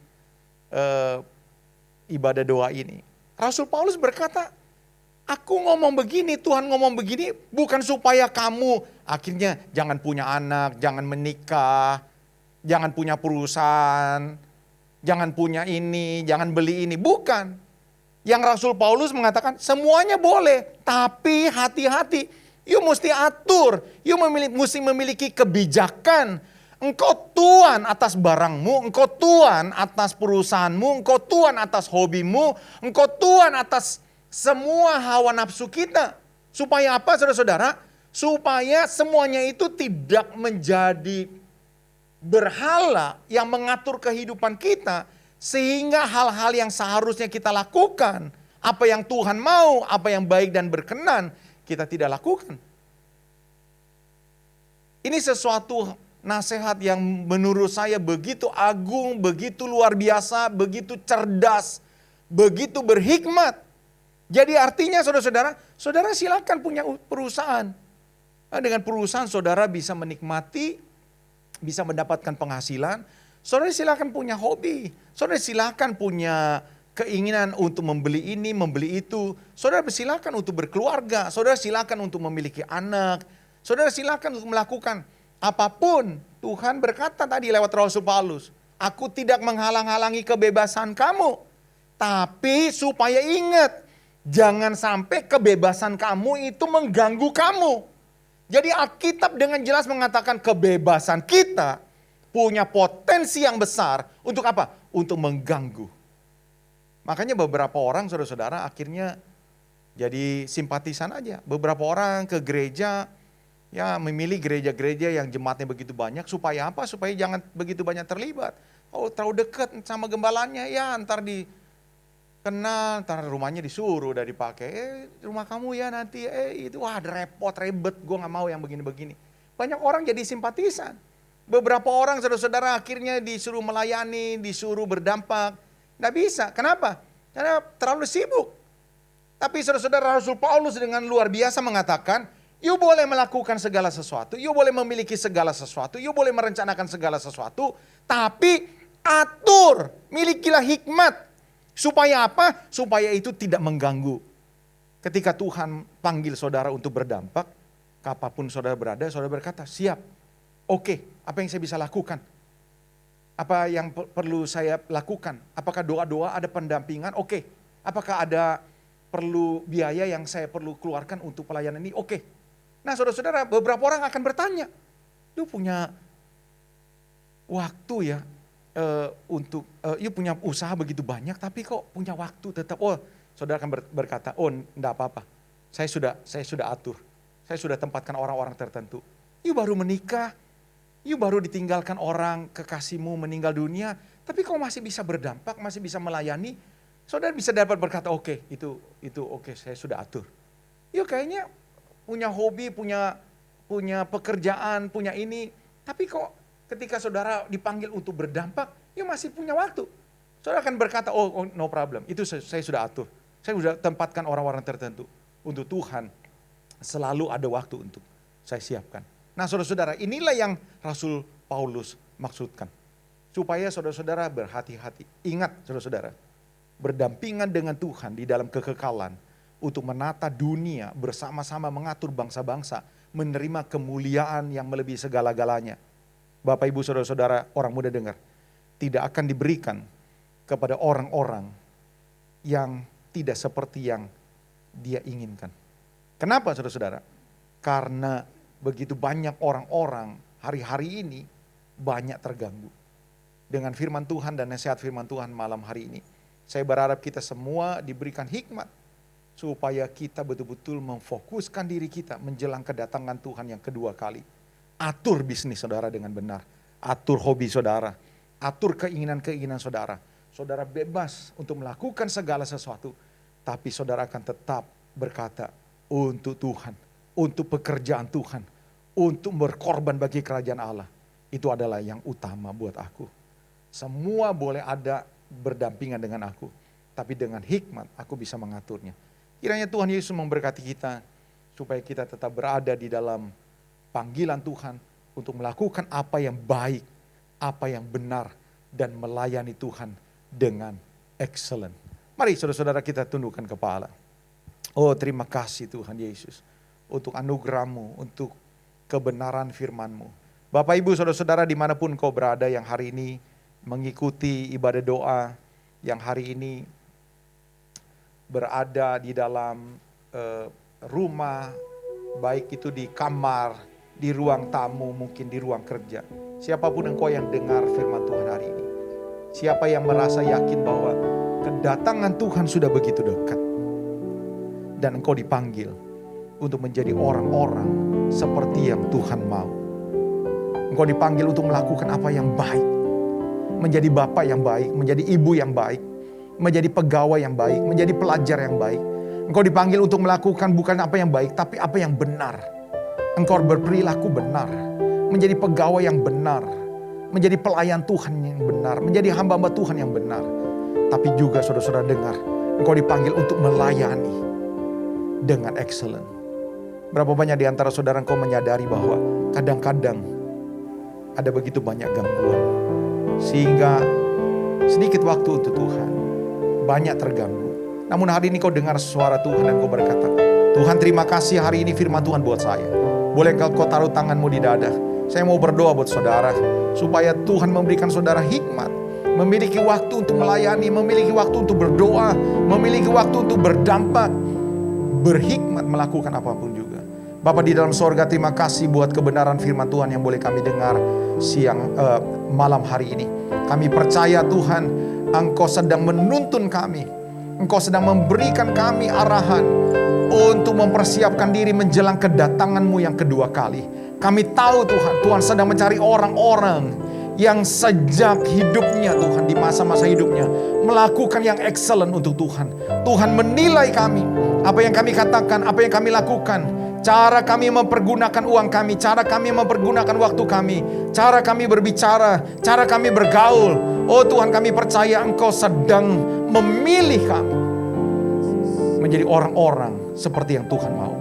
ibadah doa ini? Rasul Paulus berkata, aku ngomong begini, Tuhan ngomong begini bukan supaya kamu akhirnya jangan punya anak, jangan menikah, jangan punya perusahaan, jangan punya ini, jangan beli ini. Bukan. Yang Rasul Paulus mengatakan semuanya boleh, tapi hati-hati. You mesti atur, you mesti memiliki kebijakan. Engkau tuan atas barangmu, engkau tuan atas perusahaanmu, engkau tuan atas hobimu, engkau tuan atas semua hawa nafsu kita. Supaya apa saudara-saudara? Supaya semuanya itu tidak menjadi berhala yang mengatur kehidupan kita. Sehingga hal-hal yang seharusnya kita lakukan, apa yang Tuhan mau, apa yang baik dan berkenan, kita tidak lakukan. Ini sesuatu nasihat yang menurut saya begitu agung, begitu luar biasa, begitu cerdas, begitu berhikmat. Jadi artinya saudara-saudara, saudara silakan punya perusahaan. Dengan perusahaan saudara bisa menikmati, bisa mendapatkan penghasilan. Saudara silakan punya hobi, saudara silakan punya keinginan untuk membeli ini, membeli itu. Saudara silakan untuk berkeluarga, saudara silakan untuk memiliki anak, saudara silakan untuk melakukan apapun. Tuhan berkata tadi lewat Rasul Paulus, aku tidak menghalang-halangi kebebasan kamu, tapi supaya ingat, jangan sampai kebebasan kamu itu mengganggu kamu. Jadi Alkitab dengan jelas mengatakan kebebasan kita punya potensi yang besar untuk apa? Untuk mengganggu. Makanya beberapa orang saudara-saudara akhirnya jadi simpatisan aja. Beberapa orang ke gereja, ya memilih gereja-gereja yang jemaatnya begitu banyak. Supaya apa? Supaya jangan begitu banyak terlibat. Oh terlalu dekat sama gembalanya, ya ntar dikenal, ntar rumahnya disuruh udah dipakai. Rumah kamu ya nanti, itu wah repot, ribet, gue gak mau yang begini-begini. Banyak orang jadi simpatisan. Beberapa orang saudara-saudara akhirnya disuruh melayani, disuruh berdampak. Nggak bisa, kenapa? Karena terlalu sibuk. Tapi saudara-saudara Rasul Paulus dengan luar biasa mengatakan, you boleh melakukan segala sesuatu, you boleh memiliki segala sesuatu, you boleh merencanakan segala sesuatu, tapi atur, milikilah hikmat. Supaya apa? Supaya itu tidak mengganggu. Ketika Tuhan panggil saudara untuk berdampak, kapanpun saudara berada, saudara berkata, siap, oke, apa yang saya bisa lakukan? Apa yang perlu saya lakukan? Apakah doa-doa ada pendampingan? Oke. Apakah ada perlu biaya yang saya perlu keluarkan untuk pelayanan ini? Oke. Nah saudara-saudara, beberapa orang akan bertanya, lu punya waktu ya you punya usaha begitu banyak tapi kok punya waktu tetap. Oh saudara akan berkata, oh enggak apa-apa. Saya sudah atur. Saya sudah tempatkan orang-orang tertentu. You baru menikah. You baru ditinggalkan orang kekasihmu meninggal dunia, tapi kau masih bisa berdampak, masih bisa melayani. Saudara bisa dapat berkata, oke, itu oke, saya sudah atur. You kayaknya punya hobi, punya pekerjaan, punya ini, tapi kok ketika saudara dipanggil untuk berdampak, you masih punya waktu. Saudara akan berkata, oh no problem, itu saya sudah atur. Saya sudah tempatkan orang-orang tertentu. Untuk Tuhan selalu ada waktu untuk saya siapkan. Nah saudara-saudara, inilah yang Rasul Paulus maksudkan. Supaya saudara-saudara berhati-hati. Ingat saudara-saudara, berdampingan dengan Tuhan di dalam kekekalan untuk menata dunia bersama-sama mengatur bangsa-bangsa, menerima kemuliaan yang melebihi segala-galanya. Bapak ibu saudara-saudara, orang muda dengar, tidak akan diberikan kepada orang-orang yang tidak seperti yang dia inginkan. Kenapa saudara-saudara? Karena begitu banyak orang-orang hari-hari ini banyak terganggu dengan firman Tuhan dan nasihat firman Tuhan malam hari ini. Saya berharap kita semua diberikan hikmat supaya kita betul-betul memfokuskan diri kita menjelang kedatangan Tuhan yang kedua kali. Atur bisnis saudara dengan benar, atur hobi saudara, atur keinginan-keinginan saudara. Saudara bebas untuk melakukan segala sesuatu, tapi saudara akan tetap berkata untuk Tuhan. Untuk pekerjaan Tuhan, untuk berkorban bagi kerajaan Allah. Itu adalah yang utama buat aku. Semua boleh ada berdampingan dengan aku, tapi dengan hikmat aku bisa mengaturnya. Kiranya Tuhan Yesus memberkati kita, supaya kita tetap berada di dalam panggilan Tuhan, untuk melakukan apa yang baik, apa yang benar, dan melayani Tuhan dengan excellent. Mari saudara-saudara kita tundukkan kepala. Oh terima kasih Tuhan Yesus, untuk anugerah-Mu, untuk kebenaran firman-Mu. Bapak ibu saudara-saudara dimanapun kau berada yang hari ini mengikuti ibadah doa, yang hari ini berada di dalam rumah, baik itu di kamar, di ruang tamu, mungkin di ruang kerja. Siapapun engkau yang dengar firman Tuhan hari ini, siapa yang merasa yakin bahwa kedatangan Tuhan sudah begitu dekat, dan engkau dipanggil untuk menjadi orang-orang seperti yang Tuhan mau. Engkau dipanggil untuk melakukan apa yang baik. Menjadi bapak yang baik, menjadi ibu yang baik, menjadi pegawai yang baik, menjadi pelajar yang baik. Engkau dipanggil untuk melakukan bukan apa yang baik, tapi apa yang benar. Engkau berperilaku benar, menjadi pegawai yang benar, menjadi pelayan Tuhan yang benar, menjadi hamba-hamba Tuhan yang benar. Tapi juga saudara-saudara dengar, engkau dipanggil untuk melayani dengan excellent. Berapa banyak di antara saudara engkau menyadari bahwa kadang-kadang ada begitu banyak gangguan, sehingga sedikit waktu untuk Tuhan, banyak terganggu. Namun hari ini kau dengar suara Tuhan dan kau berkata, Tuhan terima kasih hari ini firman Tuhan buat saya. Boleh kau taruh tanganmu di dada. Saya mau berdoa buat saudara, supaya Tuhan memberikan saudara hikmat, memiliki waktu untuk melayani, memiliki waktu untuk berdoa, memiliki waktu untuk berdampak, berhikmat melakukan apapun juga. Bapa di dalam sorga, terima kasih buat kebenaran firman Tuhan yang boleh kami dengar malam hari ini. Kami percaya Tuhan, Engkau sedang menuntun kami, Engkau sedang memberikan kami arahan untuk mempersiapkan diri menjelang kedatangan-Mu yang kedua kali. Kami tahu Tuhan sedang mencari orang-orang yang sejak hidupnya Tuhan, di masa-masa hidupnya melakukan yang excellent untuk Tuhan. Tuhan menilai kami, apa yang kami katakan, apa yang kami lakukan, cara kami mempergunakan uang kami, cara kami mempergunakan waktu kami, cara kami berbicara, cara kami bergaul. Oh Tuhan, kami percaya Engkau sedang memilih kami menjadi orang-orang seperti yang Tuhan mau.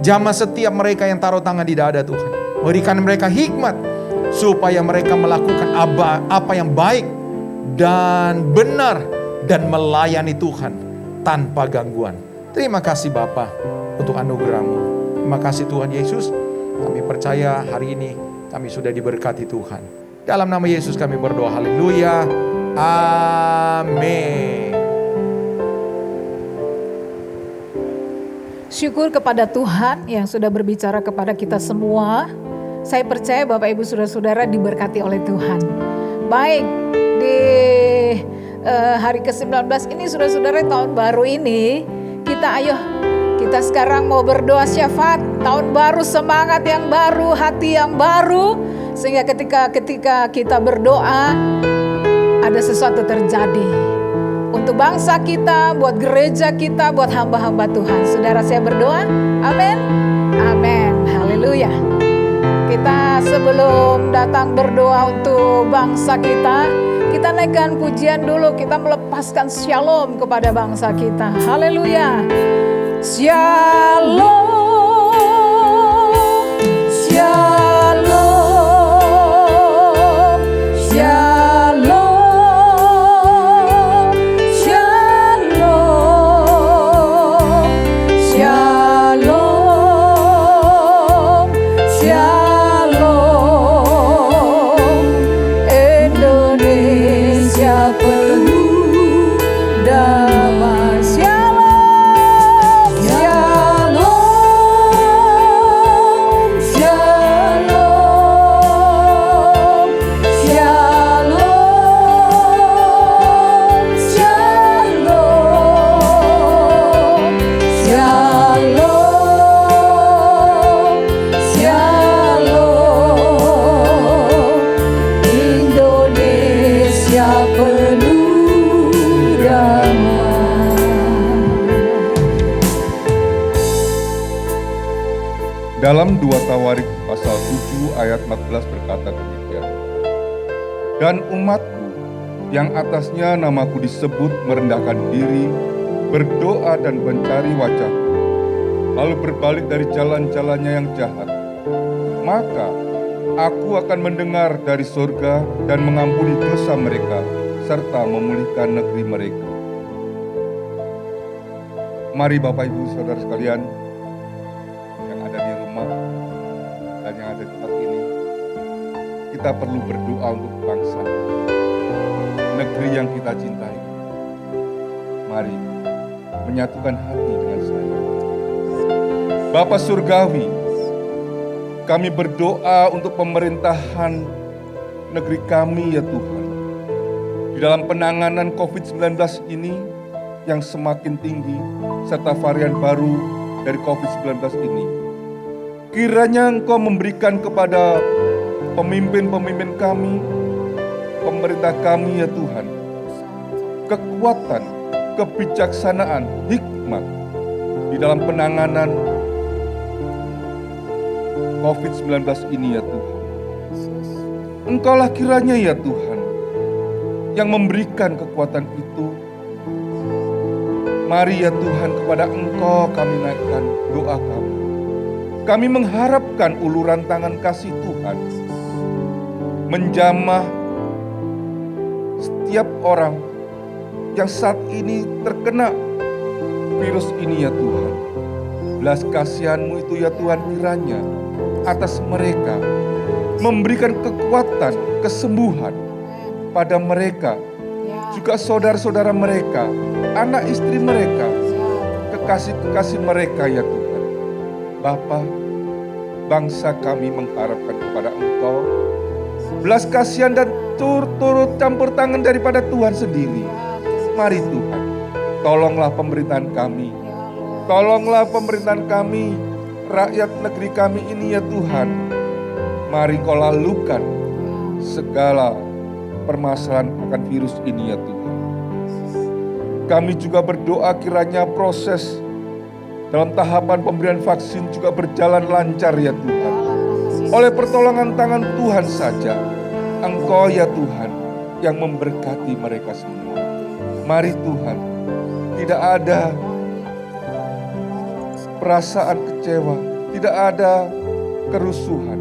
Jamah setiap mereka yang taruh tangan di dada Tuhan. Berikan mereka hikmat supaya mereka melakukan apa yang baik dan benar dan melayani Tuhan tanpa gangguan. Terima kasih Bapa untuk anugerah-Mu. Terima kasih Tuhan Yesus. Kami percaya hari ini kami sudah diberkati Tuhan. Dalam nama Yesus kami berdoa. Haleluya. Amin. Syukur kepada Tuhan yang sudah berbicara kepada kita semua. Saya percaya Bapak Ibu Saudara-saudara diberkati oleh Tuhan. Baik, di hari ke-19 ini saudara-saudara, tahun baru ini, kita sekarang mau berdoa syafaat tahun baru, semangat yang baru, hati yang baru, sehingga ketika kita berdoa ada sesuatu terjadi untuk bangsa kita, buat gereja kita, buat hamba-hamba Tuhan. Saudara, saya berdoa, amin, amin, haleluya. Kita sebelum datang berdoa untuk bangsa kita naikkan pujian dulu, kita melepaskan shalom kepada bangsa kita. Haleluya. Shalom, shalom, shalom, shalom, shalom, shalom. Indonesia penuh damai. Shalom, shalom, shalom, shalom, shalom, shalom, shalom. Indonesia penuh damai. Dalam 2 Tawarik pasal 7 ayat 14 berkata demikian. Dan umatku yang atasnya namaku disebut merendahkan diri, berdoa dan mencari wajahku, lalu berbalik dari jalan-jalannya yang jahat, maka aku akan mendengar dari surga dan mengampuni dosa mereka, serta memulihkan negeri mereka. Mari Bapak Ibu Saudara sekalian, yang ada di rumah dan yang ada di tempat ini, kita perlu berdoa untuk bangsa, negeri yang kita cintai. Mari menyatukan hati dengan saya. Bapa Surgawi, kami berdoa untuk pemerintahan negeri kami ya Tuhan. Di dalam penanganan COVID-19 ini yang semakin tinggi, serta varian baru dari COVID-19 ini. Kiranya Engkau memberikan kepada pemimpin-pemimpin kami, pemerintah kami ya Tuhan, kekuatan, kebijaksanaan, hikmat di dalam penanganan COVID-19 ini ya Tuhan. Engkaulah kiranya ya Tuhan yang memberikan kekuatan itu. Mari ya Tuhan, kepada Engkau kami naikkan doa kami. Kami mengharapkan uluran tangan kasih Tuhan menjamah setiap orang yang saat ini terkena virus ini ya Tuhan. Belas kasihan-Mu itu ya Tuhan kiranya atas mereka, memberikan kekuatan, kesembuhan pada mereka, juga saudara-saudara mereka, anak istri mereka, kekasih-kekasih mereka ya Tuhan. Bapa, bangsa kami mengharapkan kepada Engkau, belas kasihan dan turut campur tangan daripada Tuhan sendiri. Mari Tuhan, tolonglah pemerintahan kami, tolonglah pemerintahan kami, rakyat negeri kami ini ya Tuhan. Mari Kau lalukan segala permasalahan akan virus ini ya Tuhan. Kami juga berdoa kiranya proses dalam tahapan pemberian vaksin juga berjalan lancar ya Tuhan. Oleh pertolongan tangan Tuhan saja, Engkau ya Tuhan yang memberkati mereka semua. Mari Tuhan, tidak ada perasaan kecewa, tidak ada kerusuhan.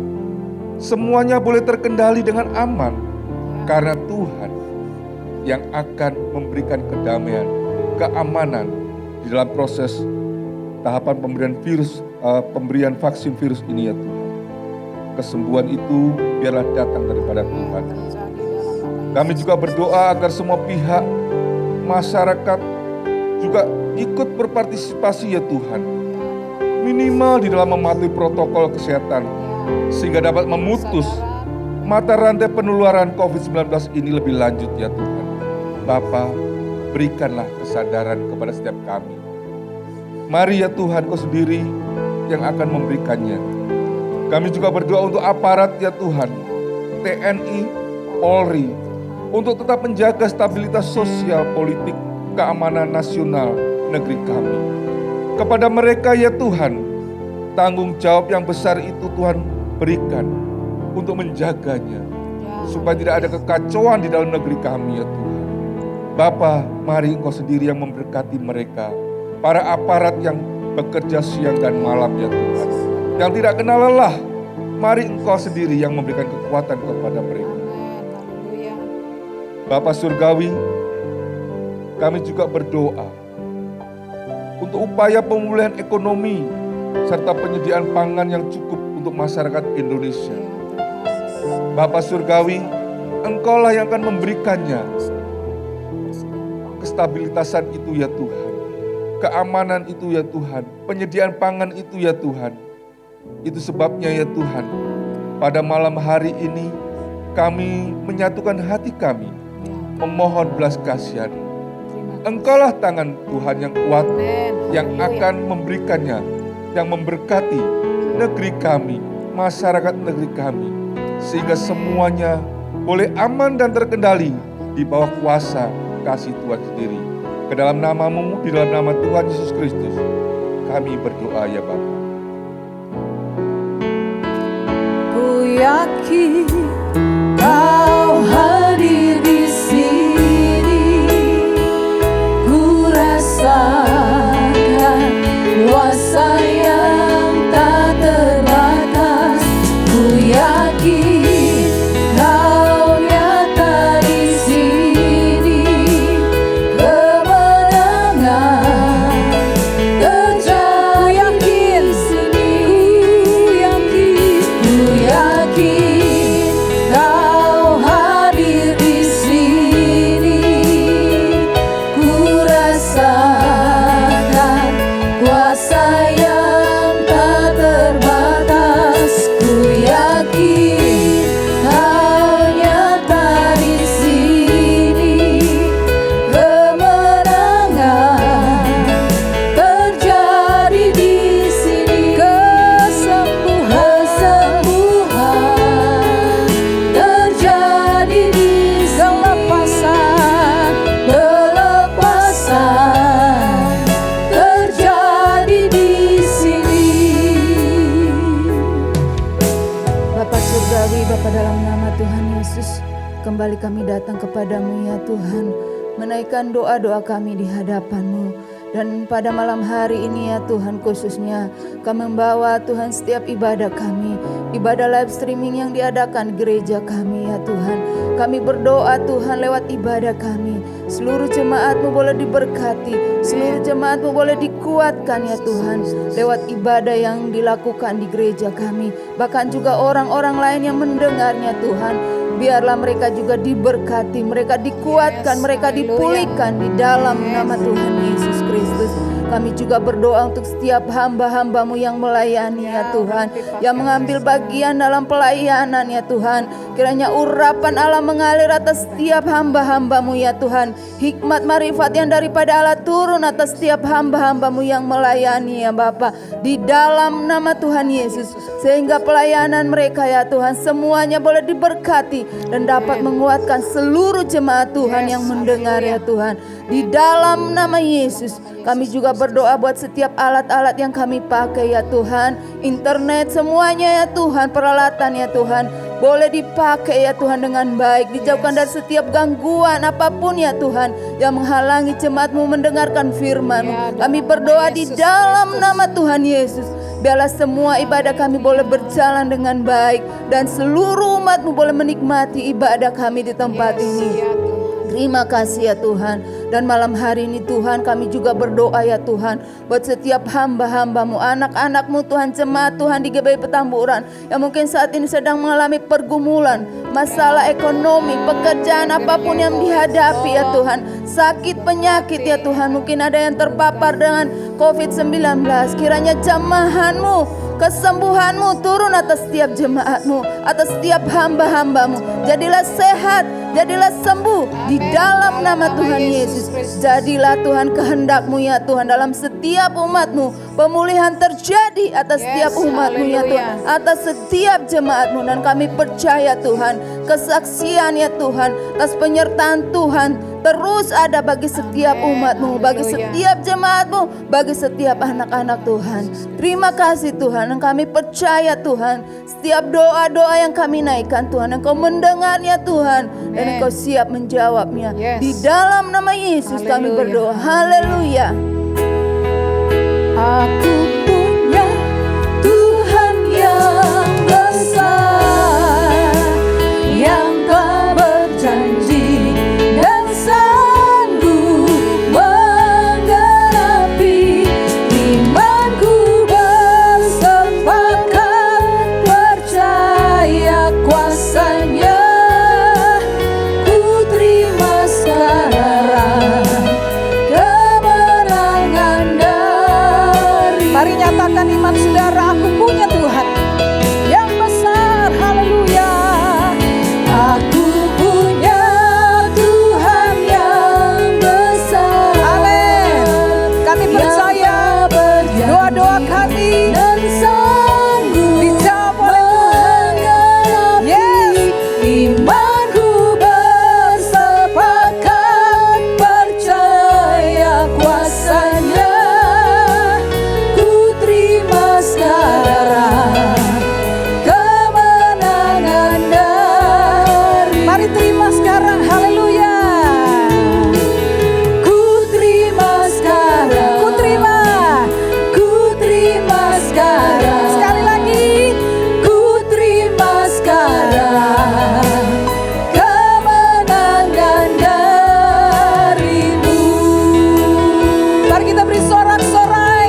Semuanya boleh terkendali dengan aman karena Tuhan yang akan memberikan kedamaian, keamanan di dalam proses tahapan pemberian vaksin virus ini ya Tuhan. Kesembuhan itu biarlah datang daripada Tuhan. Kami juga berdoa agar semua pihak masyarakat juga ikut berpartisipasi ya Tuhan. Minimal di dalam mematuhi protokol kesehatan sehingga dapat memutus mata rantai penularan COVID-19 ini lebih lanjut ya Tuhan. Bapa, berikanlah kesadaran kepada setiap kami. Mari ya Tuhan, Kau sendiri yang akan memberikannya. Kami juga berdoa untuk aparat ya Tuhan, TNI, Polri, untuk tetap menjaga stabilitas sosial, politik, keamanan nasional negeri kami. Kepada mereka ya Tuhan, tanggung jawab yang besar itu Tuhan berikan untuk menjaganya, supaya tidak ada kekacauan di dalam negeri kami ya Tuhan. Bapa, mari Engkau sendiri yang memberkati mereka, para aparat yang bekerja siang dan malam ya Tuhan, yang tidak kenal lelah. Mari Engkau sendiri yang memberikan kekuatan kepada mereka. Bapa Surgawi, kami juga berdoa untuk upaya pemulihan ekonomi serta penyediaan pangan yang cukup untuk masyarakat Indonesia. Bapa Surgawi, Engkaulah yang akan memberikannya kestabilitasan itu ya Tuhan, keamanan itu ya Tuhan, penyediaan pangan itu ya Tuhan. Itu sebabnya ya Tuhan, pada malam hari ini kami menyatukan hati kami, memohon belas kasihan. Engkaulah tangan Tuhan yang kuat, yang akan memberikannya, yang memberkati negeri kami, masyarakat negeri kami, sehingga semuanya boleh aman dan terkendali di bawah kuasa kasih Tuhan sendiri. Ke dalam nama-Mu, di dalam nama Tuhan Yesus Kristus, kami berdoa ya Bapa. Ku yakin Kau hadir di sini, ku rasakan kuasa yang tak terbatas. Ku yakin Kau nyata di sini, kemenangan terjadi di sini. Ku yakin Kau hadir di sini, ku rasakan kuasa yang tak terbatas. Ku yakin Kau nyata di sini, kemenangan terjadi di sini. Kesembuhan terjadi di sini. Kelepasan terjadi di sini. Bapa Surgawi, Bapa dalam nama Tuhan Yesus, kembali kami datang kepadamu ya Tuhan, menaikkan doa-doa kami di hadapan-Mu. Dan pada malam hari ini ya Tuhan, khususnya kami membawa Tuhan setiap ibadah kami ibadah live streaming yang diadakan gereja kami ya Tuhan. Kami berdoa Tuhan lewat ibadah kami, seluruh jemaat-Mu boleh diberkati, seluruh jemaat-Mu boleh dikuatkan ya Tuhan, lewat ibadah yang dilakukan di gereja kami. Bahkan juga orang-orang lain yang mendengarnya Tuhan, biarlah mereka juga diberkati, mereka dikuatkan, mereka dipulihkan di dalam nama Tuhan Yesus Kristus. Kami juga berdoa untuk setiap hamba-hamba-Mu yang melayani ya Tuhan, yang mengambil bagian dalam pelayanan ya Tuhan. Kiranya urapan Allah mengalir atas setiap hamba-hamba-Mu ya Tuhan. Hikmat marifat yang daripada Allah turun atas setiap hamba-hamba-Mu yang melayani ya Bapa, di dalam nama Tuhan Yesus. Sehingga pelayanan mereka ya Tuhan semuanya boleh diberkati dan dapat menguatkan seluruh jemaat Tuhan yang mendengar ya Tuhan. Di dalam nama Yesus kami juga berdoa buat setiap alat-alat yang kami pakai ya Tuhan, internet semuanya ya Tuhan, peralatan ya Tuhan, boleh dipakai ya Tuhan dengan baik, dijauhkan dari setiap gangguan apapun ya Tuhan yang menghalangi jemaat-Mu mendengarkan firman-Mu. Kami berdoa di dalam nama Tuhan Yesus, biarlah semua ibadah kami boleh berjalan dengan baik dan seluruh umat-Mu boleh menikmati ibadah kami di tempat ini. Terima kasih ya Tuhan. Dan malam hari ini Tuhan kami juga berdoa ya Tuhan buat setiap hamba-hamba-Mu, anak-anak-Mu Tuhan, jemaat Tuhan di GBI Petamburan yang mungkin saat ini sedang mengalami pergumulan, masalah ekonomi, pekerjaan apapun yang dihadapi ya Tuhan, sakit penyakit ya Tuhan, mungkin ada yang terpapar dengan COVID-19. Kiranya jamahan-Mu, kesembuhan-Mu turun atas setiap jemaat-Mu, atas setiap hamba-hamba-Mu. Jadilah sehat, jadilah sembuh di dalam nama Tuhan Yesus. Jadilah Tuhan kehendak-Mu ya Tuhan dalam setiap umat-Mu. Pemulihan terjadi atas setiap umat-Mu ya Tuhan, atas setiap jemaat-Mu. Dan kami percaya Tuhan, kesaksian ya Tuhan, atas penyertaan Tuhan terus ada bagi setiap umat-Mu, bagi setiap jemaat-Mu, bagi setiap anak-anak Tuhan. Terima kasih Tuhan, dan kami percaya Tuhan, setiap doa-doa yang kami naikkan Tuhan, Engkau mendengarnya Tuhan, dan Engkau siap menjawabnya. Di dalam nama Yesus kami berdoa. Haleluya. Aku punya Tuhan yang besar, yang telah berjanji dan sanggup menggenapi imanku, bersepakat percaya kuasa-Nya. Ku terima sekarang kemenangan dari. Mari nyatakan iman saudara, aku punya Tuhan yang besar. Haleluya. Aku punya Tuhan yang besar. Amin. Kami percaya doa-doa kami dan sanggup dijawab oleh Tuhan. Yes. Imanku bersepakat percaya kuasa-Nya. Ku terima sekarang kemenangan dari. Mari terima sekarang. Haleluya. Ku terima sekarang. Ku terima. Ku terima sekarang. Sekali lagi. Ku terima sekarang kemenangan dari-Mu. Mari kita beri sorak-sorai.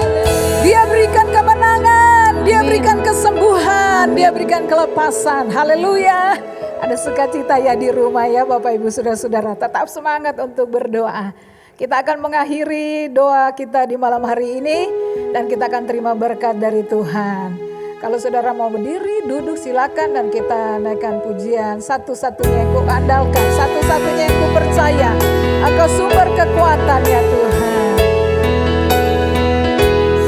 Dia berikan kemenangan, Dia berikan kesembuhan, Dia berikan kelepasan. Haleluya. Ada sukacita ya di rumah ya Bapak Ibu Saudara-saudara. Tetap semangat untuk berdoa. Kita akan mengakhiri doa kita di malam hari ini dan kita akan terima berkat dari Tuhan. Kalau saudara mau berdiri, duduk silakan, dan kita naikkan pujian. Satu-satunya yang ku andalkan, satu-satunya yang ku percaya, Engkau sumber kekuatan ya Tuhan.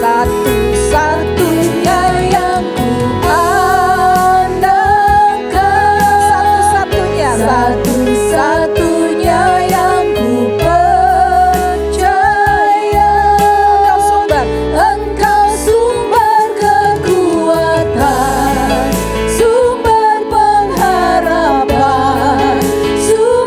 Satu-satunya yang ku andalkan, Satu-satunya. satu-satunya yang ku percaya. Engkau sumber kekuatan, sumber pengharapan, sumber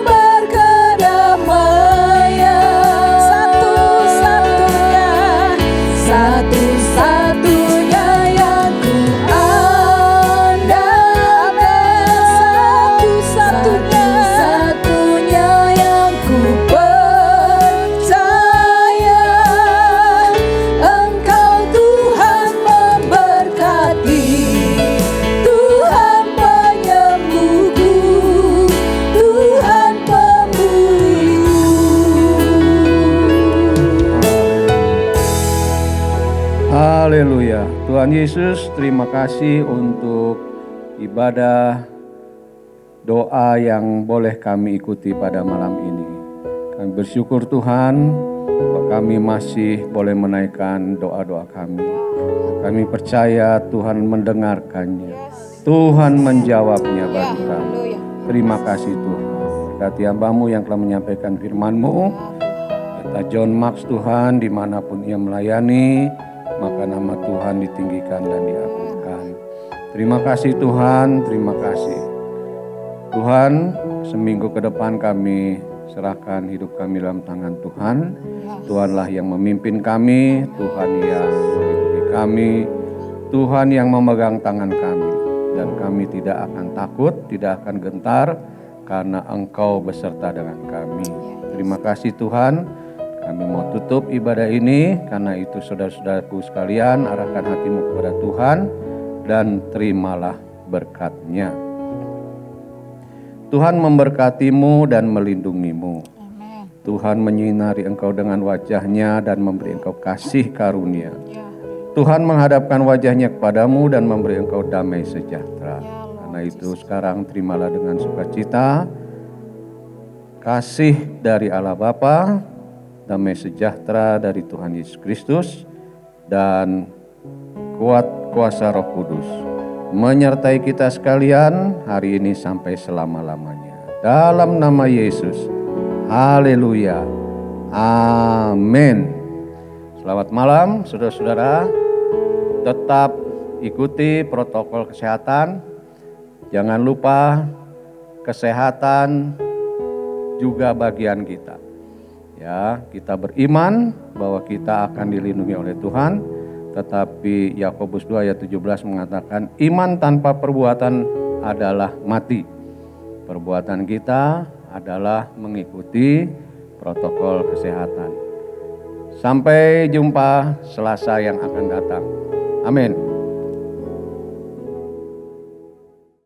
Haleluya. Tuhan Yesus, terima kasih untuk ibadah doa yang boleh kami ikuti pada malam ini. Kami bersyukur Tuhan bahwa kami masih boleh menaikkan doa-doa kami. Kami percaya Tuhan mendengarkannya. Tuhan menjawabnya bagi kami. Terima kasih Tuhan. Berkati hamba-Mu yang telah menyampaikan firman-Mu. Kata John Max Tuhan, dimanapun ia melayani, maka nama Tuhan ditinggikan dan diagungkan. Terima kasih Tuhan, terima kasih. Tuhan, seminggu ke depan kami serahkan hidup kami dalam tangan Tuhan. Tuhanlah yang memimpin kami, Tuhan yang melindungi kami, Tuhan yang memegang tangan kami. Dan kami tidak akan takut, tidak akan gentar, karena Engkau beserta dengan kami. Terima kasih Tuhan. Kami mau tutup ibadah ini, karena itu saudara-saudaraku sekalian, arahkan hatimu kepada Tuhan dan terimalah berkat-Nya. Tuhan memberkatimu dan melindungimu. Tuhan menyinari engkau dengan wajah-Nya dan memberi engkau kasih karunia. Tuhan menghadapkan wajah-Nya kepadamu dan memberi engkau damai sejahtera. Karena itu sekarang terimalah dengan sukacita kasih dari Allah Bapa, damai sejahtera dari Tuhan Yesus Kristus, dan kuat kuasa Roh Kudus menyertai kita sekalian hari ini sampai selama-lamanya. Dalam nama Yesus, haleluya, amin. Selamat malam saudara-saudara, tetap ikuti protokol kesehatan. Jangan lupa kesehatan juga bagian kita. Ya, kita beriman bahwa kita akan dilindungi oleh Tuhan, tetapi Yakobus 2 ayat 17 mengatakan iman tanpa perbuatan adalah mati. Perbuatan kita adalah mengikuti protokol kesehatan. Sampai jumpa Selasa yang akan datang. Amin.